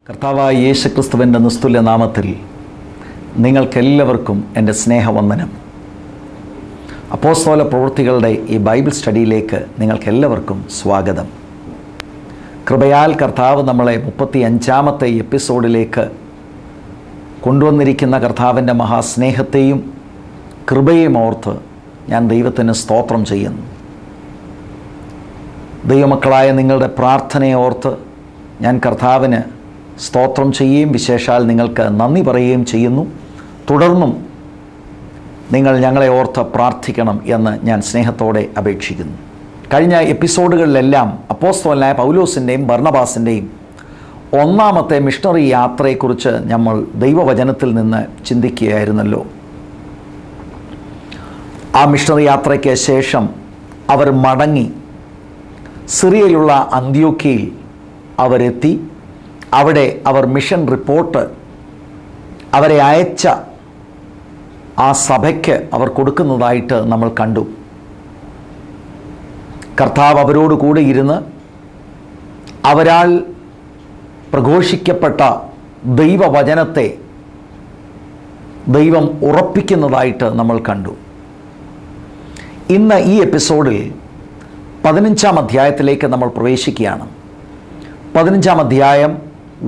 കർത്താവായ യേശുക്രിസ്തുവിൻ്റെ നിസ്തുല്യ നാമത്തിൽ നിങ്ങൾക്കെല്ലാവർക്കും എൻ്റെ സ്നേഹവന്ദനം. അപ്പോസ്തല പ്രവൃത്തികളുടെ ഈ ബൈബിൾ സ്റ്റഡിയിലേക്ക് നിങ്ങൾക്കെല്ലാവർക്കും സ്വാഗതം. കൃപയാൽ കർത്താവ് നമ്മളെ 35-ാമത്തെ എപ്പിസോഡിലേക്ക് കൊണ്ടുവന്നിരിക്കുന്ന കർത്താവിൻ്റെ മഹാസ്നേഹത്തെയും കൃപയും ഓർത്ത് ഞാൻ ദൈവത്തിന് സ്തോത്രം ചെയ്യുന്നു. ദൈവമക്കളായ നിങ്ങളുടെ പ്രാർത്ഥനയെ ഓർത്ത് ഞാൻ കർത്താവിന് സ്തോത്രം ചെയ്യുകയും വിശേഷാൽ നിങ്ങൾക്ക് നന്ദി പറയുകയും ചെയ്യുന്നു. തുടർന്നും നിങ്ങൾ ഞങ്ങളെ ഓർത്ത് പ്രാർത്ഥിക്കണം എന്ന് ഞാൻ സ്നേഹത്തോടെ അപേക്ഷിക്കുന്നു. കഴിഞ്ഞ എപ്പിസോഡുകളിലെല്ലാം അപ്പോസ്തലനായ പൗലോസിൻ്റെയും ബർണബാസിൻ്റെയും ഒന്നാമത്തെ മിഷണറി യാത്രയെക്കുറിച്ച് നമ്മൾ ദൈവവചനത്തിൽ നിന്ന് ചിന്തിക്കുകയായിരുന്നല്ലോ. ആ മിഷണറി യാത്രയ്ക്ക് ശേഷം അവർ മടങ്ങി സിറിയയിലുള്ള അന്ത്യോക്യയിൽ അവരെത്തി. അവിടെ അവർ മിഷൻ റിപ്പോർട്ട് അവരെ അയച്ച ആ സഭയ്ക്ക് അവർ കൊടുക്കുന്നതായിട്ട് നമ്മൾ കണ്ടു. കർത്താവ് അവരോട് കൂടെ ഇരുന്ന് അവരാൽ പ്രഘോഷിക്കപ്പെട്ട ദൈവവചനത്തെ ദൈവം ഉറപ്പിക്കുന്നതായിട്ട് നമ്മൾ കണ്ടു. ഇന്ന് ഈ എപ്പിസോഡിൽ 15-ാം അധ്യായത്തിലേക്ക് നമ്മൾ പ്രവേശിക്കുകയാണ്. 15-ാം അധ്യായം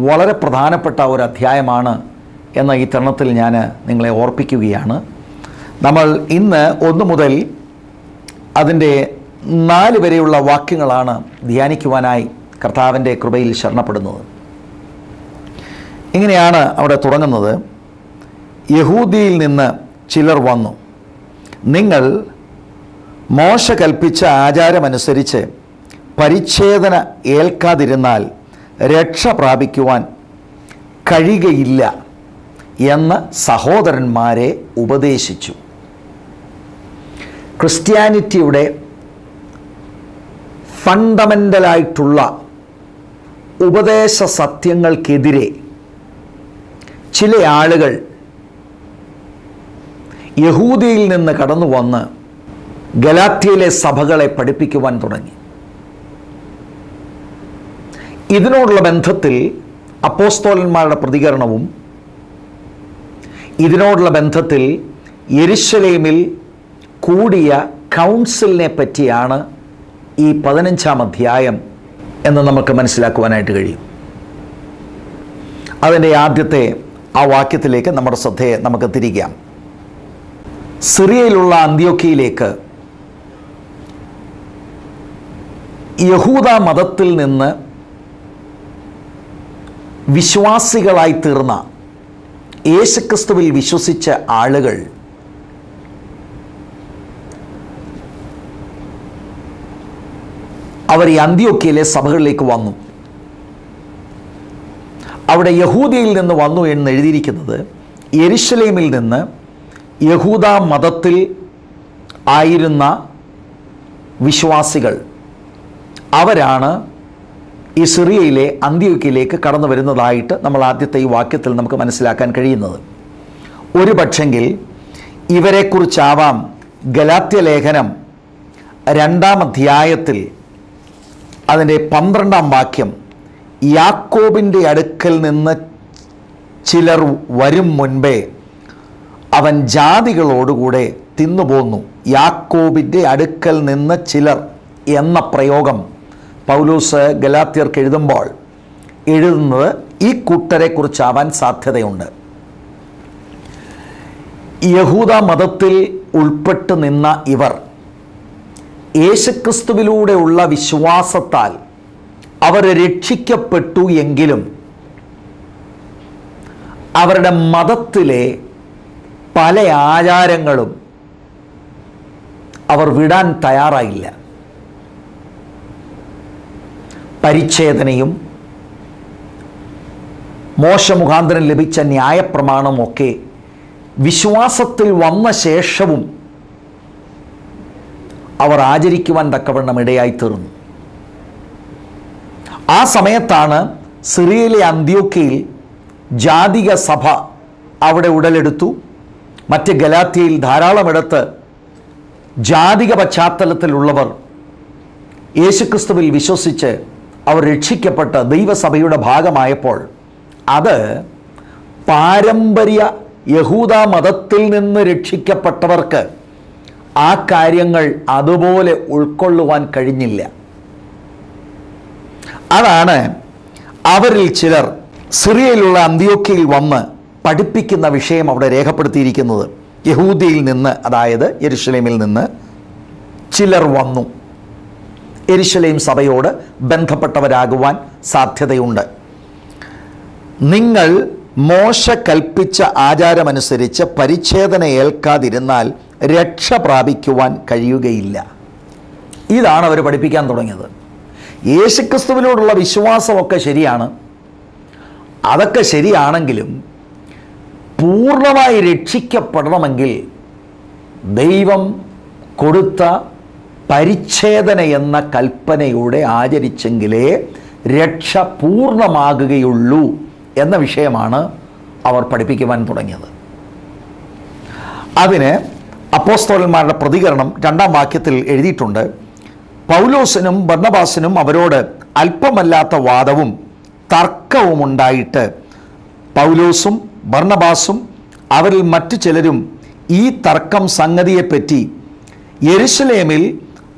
വളരെ പ്രധാനപ്പെട്ട ഒരു അധ്യായമാണ് എന്ന ഈ തരുണത്തിൽ ഞാൻ നിങ്ങളെ ഓർപ്പിക്കുകയാണ്. നമ്മൾ ഇന്ന് 1 മുതൽ അതിൻ്റെ 4 വരെയുള്ള വാക്യങ്ങളാണ് ധ്യാനിക്കുവാനായി കർത്താവിൻ്റെ കൃപയിൽ ശരണപ്പെടുന്നത്. ഇങ്ങനെയാണ് അവിടെ തുടങ്ങുന്നത്. യഹൂദിയിൽ നിന്ന് ചിലർ വന്നു, നിങ്ങൾ മോശ കൽപ്പിച്ച ആചാരമനുസരിച്ച് പരിച്ഛേദന ഏൽക്കാതിരുന്നാൽ രക്ഷ പ്രാപിക്കുവാൻ കഴിയുകയില്ല എന്ന് സഹോദരന്മാരെ ഉപദേശിച്ചു. ക്രിസ്ത്യാനിറ്റിയുടെ ഫണ്ടമെൻ്റലായിട്ടുള്ള ഉപദേശ സത്യങ്ങൾക്കെതിരെ ചില ആളുകൾ യഹൂദിയിൽ നിന്ന് കടന്നു വന്ന് ഗലാത്യയിലെ സഭകളെ പഠിപ്പിക്കുവാൻ തുടങ്ങി. ഇതിനോടുള്ള ബന്ധത്തിൽ അപ്പോസ്തലന്മാരുടെ പ്രതികരണവും ഇതിനോടുള്ള ബന്ധത്തിൽ യെരുശലേമിൽ കൂടിയ കൗൺസിലിനെ പറ്റിയാണ് ഈ 15-ാം അധ്യായം എന്ന് നമുക്ക് മനസ്സിലാക്കുവാനായിട്ട് കഴിയും. അതിൻ്റെ ആദ്യത്തെ ആ വാക്യത്തിലേക്ക് നമ്മുടെ ശ്രദ്ധയെ നമുക്ക് തിരിക്കാം. സിറിയയിലുള്ള അന്ത്യോക്യയിലേക്ക് യഹൂദ മതത്തിൽ നിന്ന് വിശ്വാസികളായി തീർന്ന യേശുക്രിസ്തുവിൽ വിശ്വസിച്ച ആളുകൾ അവർ ഈ അന്ത്യോക്യയിലെ സഭകളിലേക്ക് വന്നു. അവിടെ യഹൂദയിൽ നിന്ന് വന്നു എന്ന് എഴുതിയിരിക്കുന്നത് യെരുശലേമിൽ നിന്ന് യഹൂദ മതത്തിൽ ആയിരുന്ന വിശ്വാസികൾ അവരാണ് ഈ സിറിയയിലെ അന്ത്യോക്യയിലേക്ക് കടന്നു വരുന്നതായിട്ട് നമ്മൾ ആദ്യത്തെ ഈ വാക്യത്തിൽ നമുക്ക് മനസ്സിലാക്കാൻ കഴിയുന്നത്. ഒരു പക്ഷെങ്കിൽ ഇവരെക്കുറിച്ചാവാം ഗലാത്യ ലേഖനം 2-ാം അധ്യായത്തിൽ അതിൻ്റെ 12-ാം വാക്യം, യാക്കോബിൻ്റെ അടുക്കൽ നിന്ന് ചിലർ വരും മുൻപേ അവൻ ജാതികളോടുകൂടെ തിന്നുപോന്നു. യാക്കോബിൻ്റെ അടുക്കൽ നിന്ന് ചിലർ എന്ന പ്രയോഗം പൗലോസ് ഗലാത്യർക്ക് എഴുതുമ്പോൾ എഴുതുന്നത് ഈ കൂട്ടരെക്കുറിച്ചാവാൻ സാധ്യതയുണ്ട്. യഹൂദ മതത്തിൽ ഉൾപ്പെട്ട് നിന്ന ഇവർ യേശുക്രിസ്തുവിലൂടെയുള്ള വിശ്വാസത്താൽ അവർ രക്ഷിക്കപ്പെട്ടു എങ്കിലും അവരുടെ മതത്തിലെ പല ആചാരങ്ങളും അവർ വിടാൻ തയ്യാറായില്ല. പരിച്ഛേദനയും മോശമുഖാന്തരം ലഭിച്ച ന്യായപ്രമാണമൊക്കെ വിശ്വാസത്തിൽ വന്ന ശേഷവും അവർ ആചരിക്കുവാൻ തക്കവണ്ണം ഇടയായിത്തീർന്നു. ആ സമയത്താണ് സിറിയയിലെ അന്ത്യോക്യയിൽ ജാതിക സഭ അവിടെ ഉടലെടുത്തു. മറ്റ് ഗലാത്യയിൽ ധാരാളമിടത്ത് ജാതിക പശ്ചാത്തലത്തിലുള്ളവർ യേശുക്രിസ്തുവിൽ വിശ്വസിച്ച് അവർ രക്ഷിക്കപ്പെട്ട് ദൈവസഭയുടെ ഭാഗമായപ്പോൾ അത് പാരമ്പര്യ യഹൂദ മതത്തിൽ നിന്ന് രക്ഷിക്കപ്പെട്ടവർക്ക് ആ കാര്യങ്ങൾ അതുപോലെ ഉൾക്കൊള്ളുവാൻ കഴിഞ്ഞില്ല. അതാണ് അവരിൽ ചിലർ സിറിയയിലുള്ള അന്ത്യോക്യയിൽ വന്ന് പഠിപ്പിക്കുന്ന വിഷയം അവിടെ രേഖപ്പെടുത്തിയിരിക്കുന്നത്. യഹൂദിയിൽ നിന്ന്, അതായത് യെരുശലേമിൽ നിന്ന് ചിലർ വന്നു യെരുശലേം സഭയോട് ബന്ധപ്പെട്ടവരാകുവാൻ സാധ്യതയുണ്ട്. നിങ്ങൾ മോശ കൽപ്പിച്ച ആചാരമനുസരിച്ച് പരിച്ഛേദന ഏൽക്കാതിരുന്നാൽ രക്ഷ പ്രാപിക്കുവാൻ കഴിയുകയില്ല. ഇതാണ് അവർ പഠിപ്പിക്കാൻ തുടങ്ങിയത്. യേശുക്രിസ്തുവിനോടുള്ള വിശ്വാസമൊക്കെ ശരിയാണ്, അതൊക്കെ ശരിയാണെങ്കിലും പൂർണ്ണമായി രക്ഷിക്കപ്പെടണമെങ്കിൽ ദൈവം കൊടുത്ത പരിച്ഛേദന എന്ന കൽപ്പനയോടെ ആചരിച്ചെങ്കിലേ രക്ഷ പൂർണ്ണമാകുകയുള്ളൂ എന്ന വിഷയമാണ് അവർ പഠിപ്പിക്കുവാൻ തുടങ്ങിയത്. അതിന് അപ്പോസ്തലന്മാരുടെ പ്രതികരണം 2-ാം വാക്യത്തിൽ എഴുതിയിട്ടുണ്ട്. പൗലോസിനും ബർന്നബാസിനും അവരോട് അല്പമല്ലാത്ത വാദവും തർക്കവും ഉണ്ടായിട്ട് പൗലോസും ബർന്നബാസും അവരിൽ മറ്റു ചിലരും ഈ തർക്കം സംഗതിയെപ്പറ്റി യെരുശലേമിൽ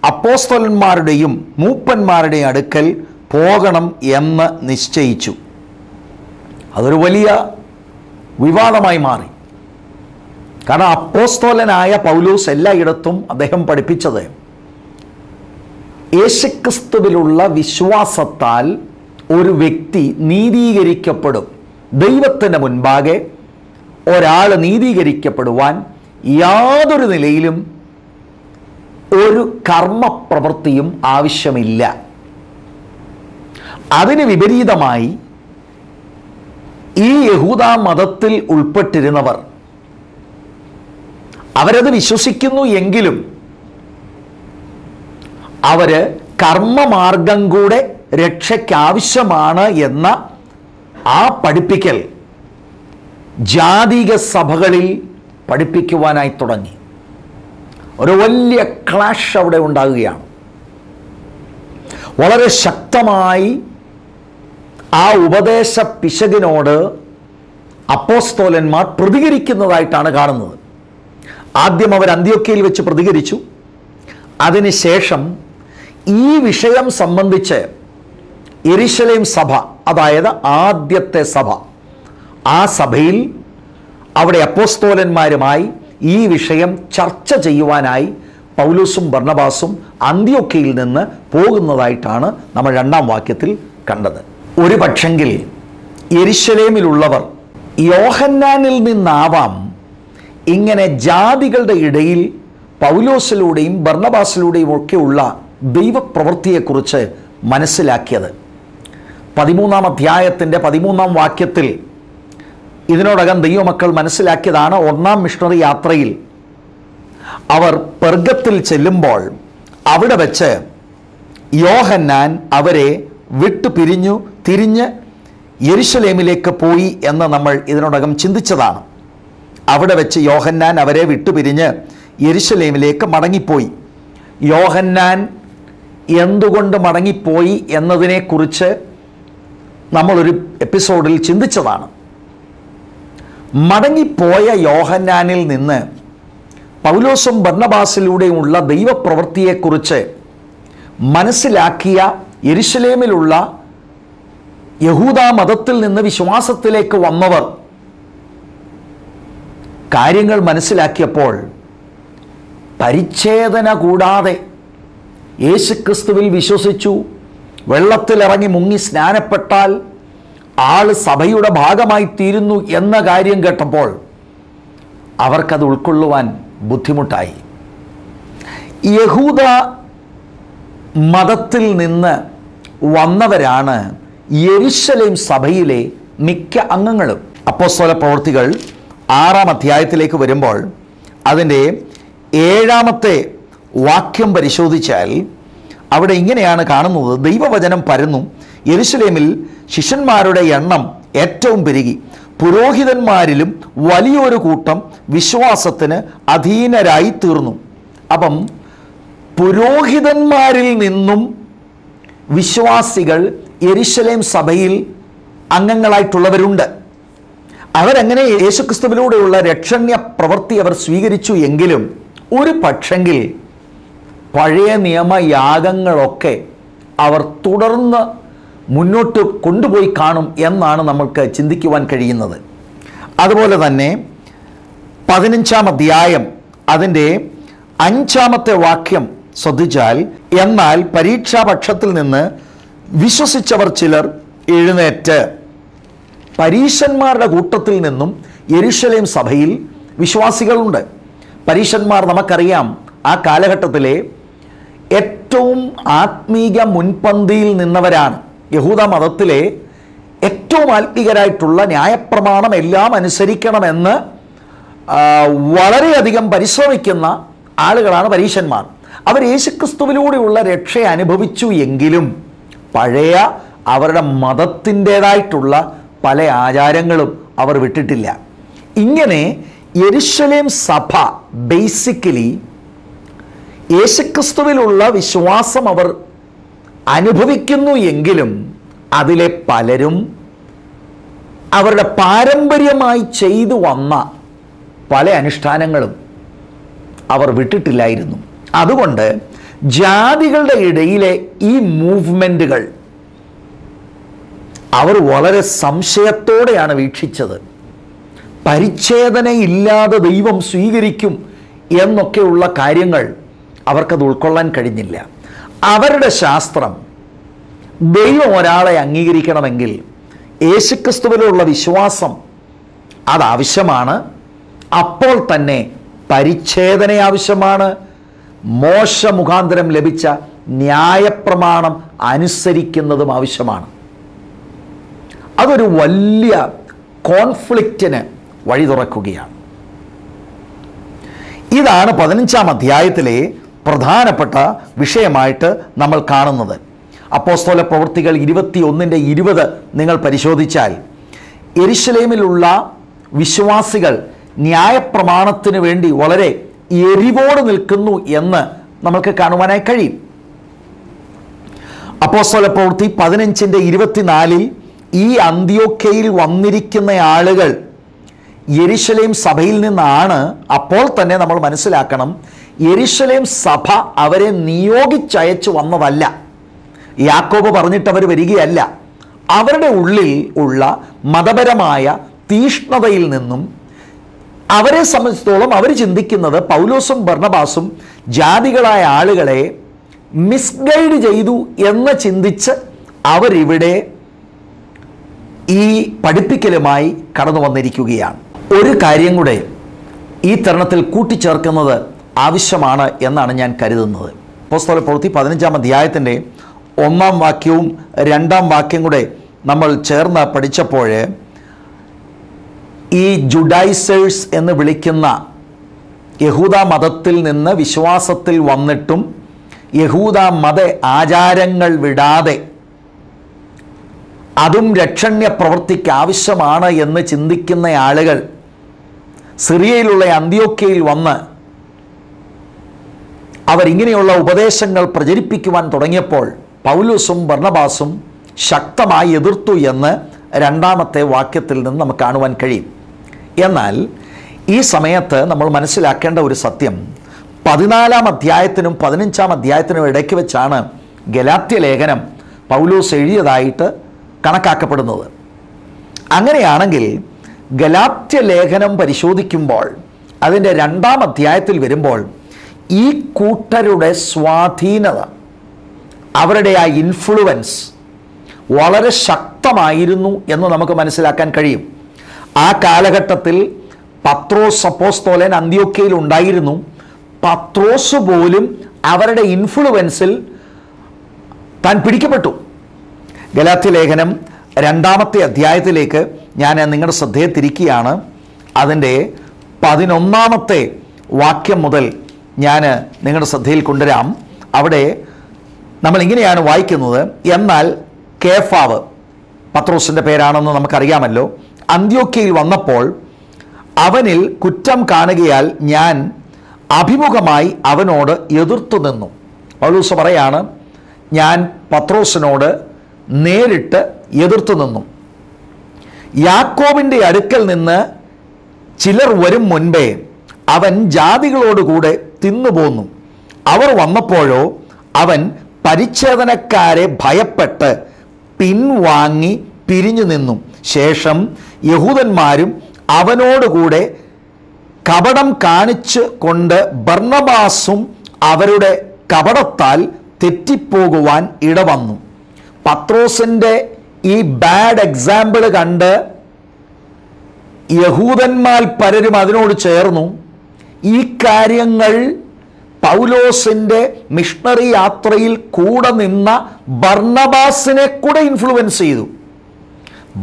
അപ്പോസ്തലന്മാരുടെയും മൂപ്പന്മാരുടെയും അടുക്കൽ പോകണം എന്ന് നിശ്ചയിച്ചു. അതൊരു വലിയ വിവാദമായി മാറി. കാരണം അപ്പോസ്തലനായ പൗലോസ് എല്ലായിടത്തും അദ്ദേഹം പഠിപ്പിച്ചത് യേശുക്രിസ്തുവിലുള്ള വിശ്വാസത്താൽ ഒരു വ്യക്തി നീതീകരിക്കപ്പെടും. ദൈവത്തിൻ്റെ മുൻപാകെ ഒരാൾ നീതീകരിക്കപ്പെടുവാൻ യാതൊരു നിലയിലും ഒരു കർമ്മപ്രവൃത്തിയും ആവശ്യമില്ല. അതിന് വിപരീതമായി ഈ യഹൂദ മതത്തിൽ ഉൾപ്പെട്ടിരുന്നവർ അവരത് വിശ്വസിക്കുന്നു എങ്കിലും അവര് കർമ്മമാർഗം കൂടെ രക്ഷയ്ക്കാവശ്യമാണ് എന്ന ആ പഠിപ്പിക്കൽ ജാതിക സഭകളിൽ പഠിപ്പിക്കുവാനായി തുടങ്ങി. ഒരു വലിയ ക്ലാഷ് അവിടെ ഉണ്ടാകുകയാണ്. വളരെ ശക്തമായി ആ ഉപദേശ പിശകിനോട് അപ്പോസ്തലന്മാർ പ്രതികരിക്കുന്നതായിട്ടാണ് കാണുന്നത്. ആദ്യം അവർ അന്ത്യോക്യയിൽ വെച്ച് പ്രതികരിച്ചു. അതിനുശേഷം ഈ വിഷയം സംബന്ധിച്ച് യെരുശലേം സഭ, അതായത് ആദ്യത്തെ സഭ, ആ സഭയിൽ അവിടെ അപ്പോസ്തലന്മാരുമായി ഈ വിഷയം ചർച്ച ചെയ്യുവാനായി പൗലോസും ബർന്നബാസും അന്ത്യോക്യയിൽ നിന്ന് പോകുന്നതായിട്ടാണ് നമ്മൾ 2-ാം വാക്യത്തിൽ കണ്ടത്. ഒരു പക്ഷെങ്കിൽ യെരുശലേമിലുള്ളവർ യോഹന്നാനിൽ നിന്നാവാം ഇങ്ങനെ ജാതികളുടെ ഇടയിൽ പൗലോസിലൂടെയും ബർന്നബാസിലൂടെയും ഒക്കെയുള്ള ദൈവപ്രവൃത്തിയെക്കുറിച്ച് മനസ്സിലാക്കിയത്. 13-ാം അധ്യായത്തിൻ്റെ 13-ാം വാക്യത്തിൽ ഇതിനോടകം ദൈവമക്കൾ മനസ്സിലാക്കിയതാണ്. 1-ാം മിഷണറി യാത്രയിൽ അവർ പെർഗത്തിൽ ചെല്ലുമ്പോൾ അവിടെ വെച്ച് യോഹന്നാൻ അവരെ തിരിഞ്ഞ് യെരുശലേമിലേക്ക് പോയി എന്ന് നമ്മൾ ഇതിനോടകം ചിന്തിച്ചതാണ്. അവിടെ വെച്ച് യോഹന്നാൻ അവരെ വിട്ടുപിരിഞ്ഞ് യെരുശലേമിലേക്ക് മടങ്ങിപ്പോയി. യോഹന്നാൻ എന്തുകൊണ്ട് മടങ്ങിപ്പോയി എന്നതിനെക്കുറിച്ച് നമ്മളൊരു എപ്പിസോഡിൽ ചിന്തിച്ചതാണ്. മടങ്ങിപ്പോയ യോഹന്നാനിൽ നിന്ന് പൗലോസും ബർന്നബാസിലൂടെയുമുള്ള ദൈവപ്രവൃത്തിയെക്കുറിച്ച് മനസ്സിലാക്കിയ യെരുശലേമിലുള്ള യഹൂദ മതത്തിൽ നിന്ന് വിശ്വാസത്തിലേക്ക് വന്നവർ കാര്യങ്ങൾ മനസ്സിലാക്കിയപ്പോൾ പരിച്ഛേദന കൂടാതെ യേശുക്രിസ്തുവിൽ വിശ്വസിച്ചു, വെള്ളത്തിലിറങ്ങി മുങ്ങി സ്നാനപ്പെട്ടാൽ ആൾ സഭയുടെ ഭാഗമായി തീരുന്നു എന്ന കാര്യം കേട്ടപ്പോൾ അവർക്കത് ഉൾക്കൊള്ളുവാൻ ബുദ്ധിമുട്ടായി. യഹൂദ മതത്തിൽ നിന്ന് വന്നവരാണ് യെരുശലേം സഭയിലെ മിക്ക അംഗങ്ങളും. അപ്പോസ്തല പ്രവൃത്തികൾ 6-ാം അധ്യായത്തിലേക്ക് വരുമ്പോൾ അതിൻ്റെ 7-ാമത്തെ വാക്യം പരിശോധിച്ചാൽ അവിടെ ഇങ്ങനെയാണ് കാണുന്നത്. ദൈവവചനം പരന്നു, യെരുശലേമിൽ ശിഷ്യന്മാരുടെ എണ്ണം ഏറ്റവും പെരുകി, പുരോഹിതന്മാരിലും വലിയൊരു കൂട്ടം വിശ്വാസത്തിന് അധീനരായി തീർന്നു. അപ്പം പുരോഹിതന്മാരിൽ നിന്നും വിശ്വാസികൾ യെരുശലേം സഭയിൽ അംഗങ്ങളായിട്ടുള്ളവരുണ്ട്. അവരങ്ങനെ യേശുക്രിസ്തുവിലൂടെയുള്ള രക്ഷണ്യ പ്രവൃത്തി അവർ സ്വീകരിച്ചു എങ്കിലും ഒരു പക്ഷെങ്കിൽ പഴയ നിയമയാഗങ്ങളൊക്കെ അവർ തുടർന്ന് മുന്നോട്ട് കൊണ്ടുപോയി കാണും എന്നാണ് നമ്മൾക്ക് ചിന്തിക്കുവാൻ കഴിയുന്നത്. അതുപോലെ തന്നെ 15-ാം അധ്യായം അതിൻ്റെ 5-ാമത്തെ വാക്യം ശ്രദ്ധിച്ചാൽ, എന്നാൽ പരീക്ഷാപക്ഷത്തിൽ നിന്ന് വിശ്വസിച്ചവർ ചിലർ എഴുന്നേറ്റ്. പരീശന്മാരുടെ കൂട്ടത്തിൽ നിന്നും യെരുശലേം സഭയിൽ വിശ്വാസികളുണ്ട്. പരീശന്മാർ നമുക്കറിയാം, ആ കാലഘട്ടത്തിലെ ഏറ്റവും ആത്മീക മുൻപന്തിയിൽ നിന്നവരാണ്. യഹൂദ മതത്തിലെ ഏറ്റവും ആത്മീകരായിട്ടുള്ള ന്യായപ്രമാണം എല്ലാം അനുസരിക്കണമെന്ന് വളരെയധികം പരിശ്രമിക്കുന്ന ആളുകളാണ് പരീശന്മാർ. അവർ യേശുക്രിസ്തുവിലൂടെയുള്ള രക്ഷ അനുഭവിച്ചു എങ്കിലും പഴയ അവരുടെ മതത്തിൻ്റേതായിട്ടുള്ള പല ആചാരങ്ങളും അവർ വിട്ടിട്ടില്ല. ഇങ്ങനെ യെരുശലേം സഭ ബേസിക്കലി യേശുക്രിസ്തുവിലുള്ള വിശ്വാസം അവർ അനുഭവിക്കുന്നു എങ്കിലും അതിലെ പലരും അവരുടെ പാരമ്പര്യമായി ചെയ്തു വന്ന പല അനുഷ്ഠാനങ്ങളും അവർ വിട്ടിട്ടില്ലായിരുന്നു. അതുകൊണ്ട് ജാതികളുടെ ഇടയിലെ ഈ മൂവ്മെൻറ്റുകൾ അവർ വളരെ സംശയത്തോടെയാണ് വീക്ഷിച്ചത്. പരിച്ഛേദനയില്ലാതെ ദൈവം സ്വീകരിക്കും എന്നൊക്കെയുള്ള കാര്യങ്ങൾ അവർക്കത് ഉൾക്കൊള്ളാൻ കഴിഞ്ഞില്ല. അവരുടെ ശാസ്ത്രം ദൈവം ഒരാളെ അംഗീകരിക്കണമെങ്കിൽ യേശുക്രിസ്തുവിലുള്ള വിശ്വാസം അതാവശ്യമാണ്. അപ്പോൾ തന്നെ പരിച്ഛേദന ആവശ്യമാണ്. മോശ മുഖാന്തരം ലഭിച്ച ന്യായപ്രമാണം അനുസരിക്കുന്നതും ആവശ്യമാണ്. അതൊരു വലിയ കോൺഫ്ലിക്റ്റിന് വഴി തുറക്കുകയാണ്. ഇതാണ് 15-ാം അധ്യായത്തിലെ പ്രധാനപ്പെട്ട വിഷയമായിട്ട് നമ്മൾ കാണുന്നത്. അപ്പോസ്തല പ്രവൃത്തികൾ 21:20 നിങ്ങൾ പരിശോധിച്ചാൽ യെരുശലേമിലുള്ള വിശ്വാസികൾ ന്യായപ്രമാണത്തിന് വേണ്ടി വളരെ എരിവോട് നിൽക്കുന്നു എന്ന് നമുക്ക് കാണുവാനായി കഴിയും. അപ്പോസ്തല പ്രവൃത്തി 15:24 ഈ അന്ത്യോക്യയിൽ വന്നിരിക്കുന്ന ആളുകൾ യെരുശലേം സഭയിൽ നിന്നാണ്. അപ്പോൾ തന്നെ നമ്മൾ മനസ്സിലാക്കണം, യെരുശലേം സഭ അവരെ നിയോഗിച്ചയച്ചു വന്നതല്ല. യാക്കോബ് പറഞ്ഞിട്ട് അവർ വരികയല്ല. അവരുടെ ഉള്ളിൽ ഉള്ള മതപരമായ തീഷ്ണതയിൽ നിന്നും അവരെ സംബന്ധിച്ചിടത്തോളം അവർ ചിന്തിക്കുന്നത് പൗലോസും ബർണബാസും ജാതികളായ ആളുകളെ മിസ്ഗൈഡ് ചെയ്തു എന്ന് ചിന്തിച്ച് അവരിവിടെ ഈ പഠിപ്പിക്കലുമായി കടന്നു വന്നിരിക്കുകയാണ്. ഒരു കാര്യം കൂടെ ഈ തരുണത്തിൽ കൂട്ടിച്ചേർക്കുന്നത് ആവശ്യമാണ് എന്നാണ് ഞാൻ കരുതുന്നത്. അപ്പോസ്തല പ്രവൃത്തി 15-ാം അധ്യായത്തിൻ്റെ 1-ാം വാക്യവും 2-ാം വാക്യം കൂടെ നമ്മൾ ചേർന്ന് പഠിച്ചപ്പോൾ ഈ ജുഡൈസേഴ്സ് എന്ന് വിളിക്കുന്ന യഹൂദ മതത്തിൽ നിന്ന് വിശ്വാസത്തിൽ വന്നിട്ടും യഹൂദ മത ആചാരങ്ങൾ വിടാതെ അതും രക്ഷണ്യ പ്രവൃത്തിക്ക് ആവശ്യമാണ് എന്ന് ചിന്തിക്കുന്ന ആളുകൾ സിറിയയിലുള്ള അന്ത്യോക്യയിൽ വന്ന് അവരിങ്ങനെയുള്ള ഉപദേശങ്ങൾ പ്രചരിപ്പിക്കുവാൻ തുടങ്ങിയപ്പോൾ പൗലോസും ബർണബാസും ശക്തമായി എതിർത്തു എന്ന് 2-ാമത്തെ വാക്യത്തിൽ നിന്ന് നമുക്ക് കാണുവാൻ കഴിയും. എന്നാൽ ഈ സമയത്ത് നമ്മൾ മനസ്സിലാക്കേണ്ട ഒരു സത്യം, 14-ാം അധ്യായത്തിനും 15-ാം അധ്യായത്തിനും ഇടയ്ക്ക് വെച്ചാണ് ഗലാത്യ ലേഖനം പൗലോസ് എഴുതിയതായിട്ട് കണക്കാക്കപ്പെടുന്നത്. അങ്ങനെയാണെങ്കിൽ ഗലാത്യ ലേഖനം പരിശോധിക്കുമ്പോൾ അതിൻ്റെ 2-ാം അധ്യായത്തിൽ വരുമ്പോൾ ഈ കൂട്ടരുടെ സ്വാധീനത, അവരുടെ ആ ഇൻഫ്ലുവൻസ് വളരെ ശക്തമായിരുന്നു എന്ന് നമുക്ക് മനസ്സിലാക്കാൻ കഴിയും. ആ കാലഘട്ടത്തിൽ പത്രോസ് അപ്പോസ്തലൻ അന്ത്യോക്യയിൽ ഉണ്ടായിരുന്നു. പത്രോസ് പോലും അവരുടെ ഇൻഫ്ലുവൻസിൽ താൻ പിടിക്കപ്പെട്ടു. ഗലാത്യ ലേഖനം 2-ാമത്തെ അധ്യായത്തിലേക്ക് ഞാൻ നിങ്ങളുടെ ശ്രദ്ധയെ തിരിക്കുകയാണ്. അതിൻ്റെ 11-ാമത്തെ വാക്യം മുതൽ ഞാൻ നിങ്ങളുടെ ശ്രദ്ധയിൽ കൊണ്ടുവരാം. അവിടെ നമ്മൾ ഇങ്ങനെയാണ് വായിക്കുന്നത്, എന്നാൽ കേഫാവ്, പത്രോസിൻ്റെ പേരാണെന്ന് നമുക്കറിയാമല്ലോ, അന്ത്യോക്യയിൽ വന്നപ്പോൾ അവനിൽ കുറ്റം കാണുകയാൽ ഞാൻ അഭിമുഖമായി അവനോട് എതിർത്തു നിന്നു. പൗലോസ് പറയാണ്, ഞാൻ പത്രോസിനോട് നേരിട്ട് എതിർത്തു നിന്നു. യാക്കോബിൻ്റെ അടുക്കൽ നിന്ന് ചിലർ വരും മുൻപേ അവൻ ജാതികളോടുകൂടെ തിന്നുപോന്നു. അവർ വന്നപ്പോഴോ അവൻ പരിച്ഛേദനക്കാരെ ഭയപ്പെട്ട് പിൻവാങ്ങി പിരിഞ്ഞു നിന്നു. ശേഷം യഹൂദന്മാരും അവനോടുകൂടെ കപടം കാണിച്ചു കൊണ്ട് ബർന്നബാസും അവരുടെ കപടത്താൽ തെറ്റിപ്പോകുവാൻ ഇടവന്നു. പത്രോസിൻ്റെ ഈ ബാഡ് എക്സാമ്പിൾ കണ്ട് യഹൂദന്മാർ പലരും അതിനോട് ചേർന്നു. ഈ കാര്യങ്ങൾ പൗലോസിൻ്റെ മിഷണറി യാത്രയിൽ കൂടെ നിന്ന ബർന്നബാസിനെ കൂടെ ഇൻഫ്ലുവൻസ് ചെയ്തു.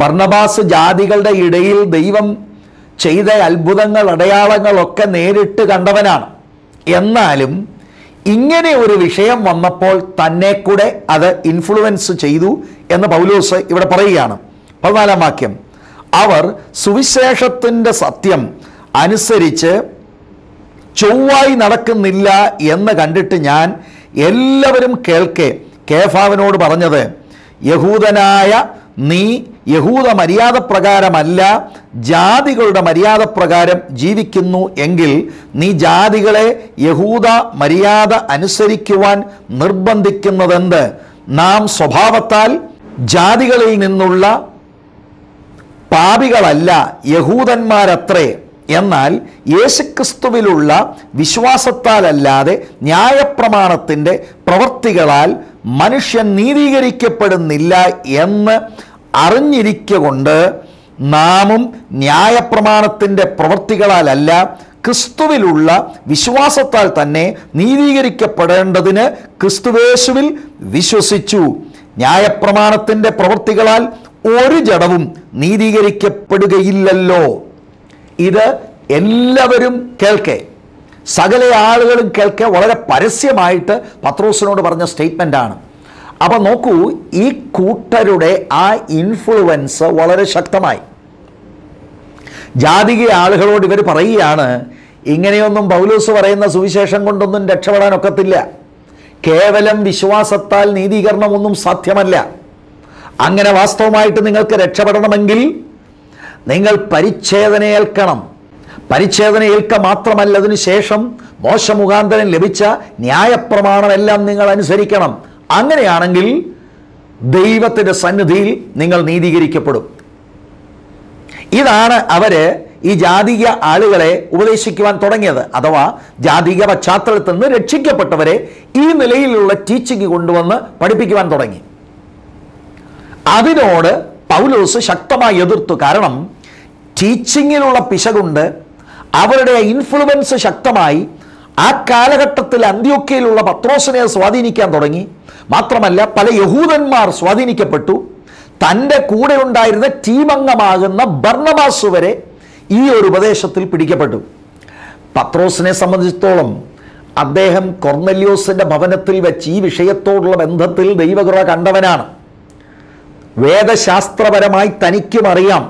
ബർന്നബാസ് ജാതികളുടെ ഇടയിൽ ദൈവം ചെയ്ത അത്ഭുതങ്ങൾ, അടയാളങ്ങളൊക്കെ നേരിട്ട് കണ്ടവനാണ്. എന്നാലും ഇങ്ങനെ ഒരു വിഷയം വന്നപ്പോൾ തന്നെ കൂടെ അത് ഇൻഫ്ലുവൻസ് ചെയ്തു എന്ന് പൗലോസ് ഇവിടെ പറയുകയാണ്. 14-ാം വാക്യം, അവർ സുവിശേഷത്തിൻ്റെ സത്യം അനുസരിച്ച് ചൊവ്വായി നടക്കുന്നില്ല എന്ന് കണ്ടിട്ട് ഞാൻ എല്ലാവരും കേൾക്കെ കേഫാവിനോട് പറഞ്ഞത്, യഹൂദനായ നീ യഹൂദ മര്യാദ പ്രകാരമല്ല ജാതികളുടെ മര്യാദ പ്രകാരം ജീവിക്കുന്നു എങ്കിൽ നീ ജാതികളെ യഹൂദ മര്യാദ അനുസരിക്കുവാൻ നിർബന്ധിക്കുന്നതെന്ത്? നാം സ്വഭാവത്താൽ ജാതികളിൽ നിന്നുള്ള പാപികളല്ല, യഹൂദന്മാരത്രേ. എന്നാൽ യേശുക്രിസ്തുവിലുള്ള വിശ്വാസത്താലല്ലാതെ ന്യായപ്രമാണത്തിൻ്റെ പ്രവൃത്തികളാൽ മനുഷ്യൻ നീതീകരിക്കപ്പെടുന്നില്ല എന്ന് അറിഞ്ഞിരിക്കൊണ്ട് നാമും ന്യായപ്രമാണത്തിൻ്റെ പ്രവൃത്തികളാലല്ല ക്രിസ്തുവിലുള്ള വിശ്വാസത്താൽ തന്നെ നീതീകരിക്കപ്പെടേണ്ടതിന് ക്രിസ്തുവേശുവിൽ വിശ്വസിച്ചു. ന്യായപ്രമാണത്തിൻ്റെ പ്രവൃത്തികളാൽ ഒരു ജഡവും നീതീകരിക്കപ്പെടുകയില്ലല്ലോ. ഇത് എല്ലാവരും കേൾക്കെ, സകല ആളുകളും കേൾക്കെ വളരെ പരസ്യമായിട്ട് പത്രോസിനോട് പറഞ്ഞ സ്റ്റേറ്റ്മെൻ്റാണ്. അപ്പം നോക്കൂ, ഈ കൂട്ടരുടെ ആ ഇൻഫ്ലുവൻസ് വളരെ ശക്തമായി. ജാതിക ആളുകളോട് ഇവർ പറയുകയാണ്, ഇങ്ങനെയൊന്നും പൗലോസ് പറയുന്ന സുവിശേഷം കൊണ്ടൊന്നും രക്ഷപ്പെടാനൊക്കത്തില്ല, കേവലം വിശ്വാസത്താൽ നീതീകരണമൊന്നും സാധ്യമല്ല. അങ്ങനെ വാസ്തവമായിട്ട് നിങ്ങൾക്ക് രക്ഷപ്പെടണമെങ്കിൽ നിങ്ങൾ പരിച്ഛേദന ഏൽക്കണം. പരിച്ഛേദന ഏൽക്ക മാത്രമല്ല, അതിനുശേഷം മോശ മുഖാന്തരം ലഭിച്ച ന്യായപ്രമാണമെല്ലാം നിങ്ങൾ അനുസരിക്കണം. അങ്ങനെയാണെങ്കിൽ ദൈവത്തിൻ്റെ സന്നിധിയിൽ നിങ്ങൾ നീതീകരിക്കപ്പെടും. ഇതാണ് അവര് ഈ ജാതിക ആളുകളെ ഉപദേശിക്കുവാൻ തുടങ്ങിയത്. അഥവാ ജാതിക പശ്ചാത്തലത്തിൽ നിന്ന് രക്ഷിക്കപ്പെട്ടവരെ ഈ നിലയിലുള്ള ടീച്ചിങ് കൊണ്ടുവന്ന് പഠിപ്പിക്കുവാൻ തുടങ്ങി. അതിനോട് പൗലോസ് ശക്തമായി എതിർത്തു. കാരണം ടീച്ചിങ്ങിലുള്ള പിശകുണ്ട്, അവരുടെ ഇൻഫ്ലുവൻസ് ശക്തമായി. ആ കാലഘട്ടത്തിൽ അന്ത്യോക്യയിലുള്ള പത്രോസിനെ സ്വാധീനിക്കാൻ തുടങ്ങി. മാത്രമല്ല പല യഹൂദന്മാർ സ്വാധീനിക്കപ്പെട്ടു. തൻ്റെ കൂടെ ഉണ്ടായിരുന്ന ടീമംഗമാകുന്ന ബർന്നബാസ് വരെ ഈ ഒരു ഉപദേശത്തിൽ പിടിക്കപ്പെട്ടു. പത്രോസിനെ സംബന്ധിച്ചിടത്തോളം അദ്ദേഹം കൊർന്നല്യോസിൻ്റെ ഭവനത്തിൽ വെച്ച് ഈ വിഷയത്തോടുള്ള ബന്ധത്തിൽ ദൈവകൃപ കണ്ടവനാണ്. വേദശാസ്ത്രപരമായി തനിക്കും അറിയാം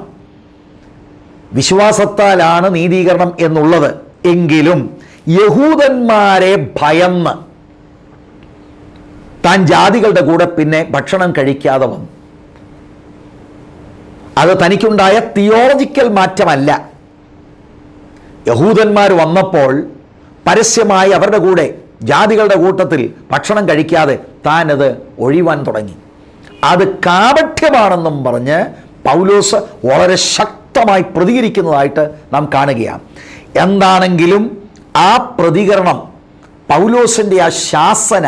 വിശ്വാസത്താലാണ് നീതീകരണം എന്നുള്ളത്. എങ്കിലും യഹൂദന്മാരെ ഭയന്ന് താൻ ജാതികളുടെ കൂടെ പിന്നെ ഭക്ഷണം കഴിക്കാതെ വന്നു. അത് തനിക്കുണ്ടായ തിയോളജിക്കൽ മാറ്റമല്ല. യഹൂദന്മാർ വന്നപ്പോൾ പരസ്യമായി അവരുടെ കൂടെ ജാതികളുടെ കൂട്ടത്തിൽ ഭക്ഷണം കഴിക്കാതെ താൻ അത് ഒഴിവാൻ തുടങ്ങി. അത് കാപട്യമാണെന്നും പറഞ്ഞ് പൗലോസ് വളരെ ശക്തമായി പ്രതികരിക്കുന്നതായിട്ട് നാം കാണുകയാണ്. എന്താണെങ്കിലും ആ പ്രതികരണം, പൗലോസിൻ്റെ ആ ശാസന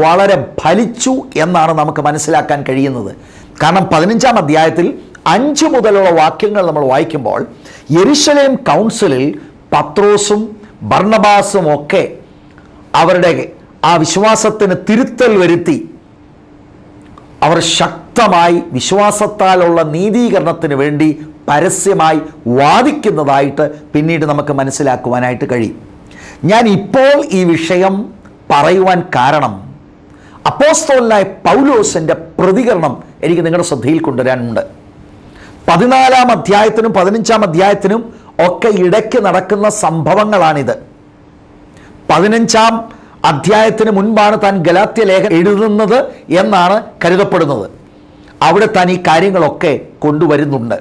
വളരെ ഫലിച്ചു എന്നാണ് നമുക്ക് മനസ്സിലാക്കാൻ കഴിയുന്നത്. കാരണം 15-ാം അധ്യായത്തിൽ 5 മുതലുള്ള വാക്യങ്ങൾ നമ്മൾ വായിക്കുമ്പോൾ യെരുശലേം കൗൺസിലിൽ പത്രോസും ബർന്നബാസും ഒക്കെ അവരുടെ ആ വിശ്വാസത്തിന് തിരുത്തൽ വരുത്തി അവർ ശക്തമായി വിശ്വാസത്താലുള്ള നീതീകരണത്തിന് വേണ്ടി പരസ്യമായി വാദിക്കുന്നതായിട്ട് പിന്നീട് നമുക്ക് മനസ്സിലാക്കുവാനായിട്ട് കഴിയും. ഞാൻ ഇപ്പോൾ ഈ വിഷയം പറയുവാൻ കാരണം അപ്പോസ്തലനായ പൗലോസിൻ്റെ പ്രതികരണം എനിക്ക് നിങ്ങളുടെ ശ്രദ്ധയിൽ കൊണ്ടുവരാനുണ്ട്. 14-ാം അധ്യായത്തിനും 15-ാം അധ്യായത്തിനും ഒക്കെ ഇടയ്ക്ക് നടക്കുന്ന സംഭവങ്ങളാണിത്. 15-ാം അധ്യായത്തിന് മുൻപാണ് താൻ ഗലാത്യ ലേഖനം എഴുതുന്നത് എന്നാണ് കരുതപ്പെടുന്നത്. അവിടെ താൻ ഈ കാര്യങ്ങളൊക്കെ കൊണ്ടുവരുന്നുണ്ട്.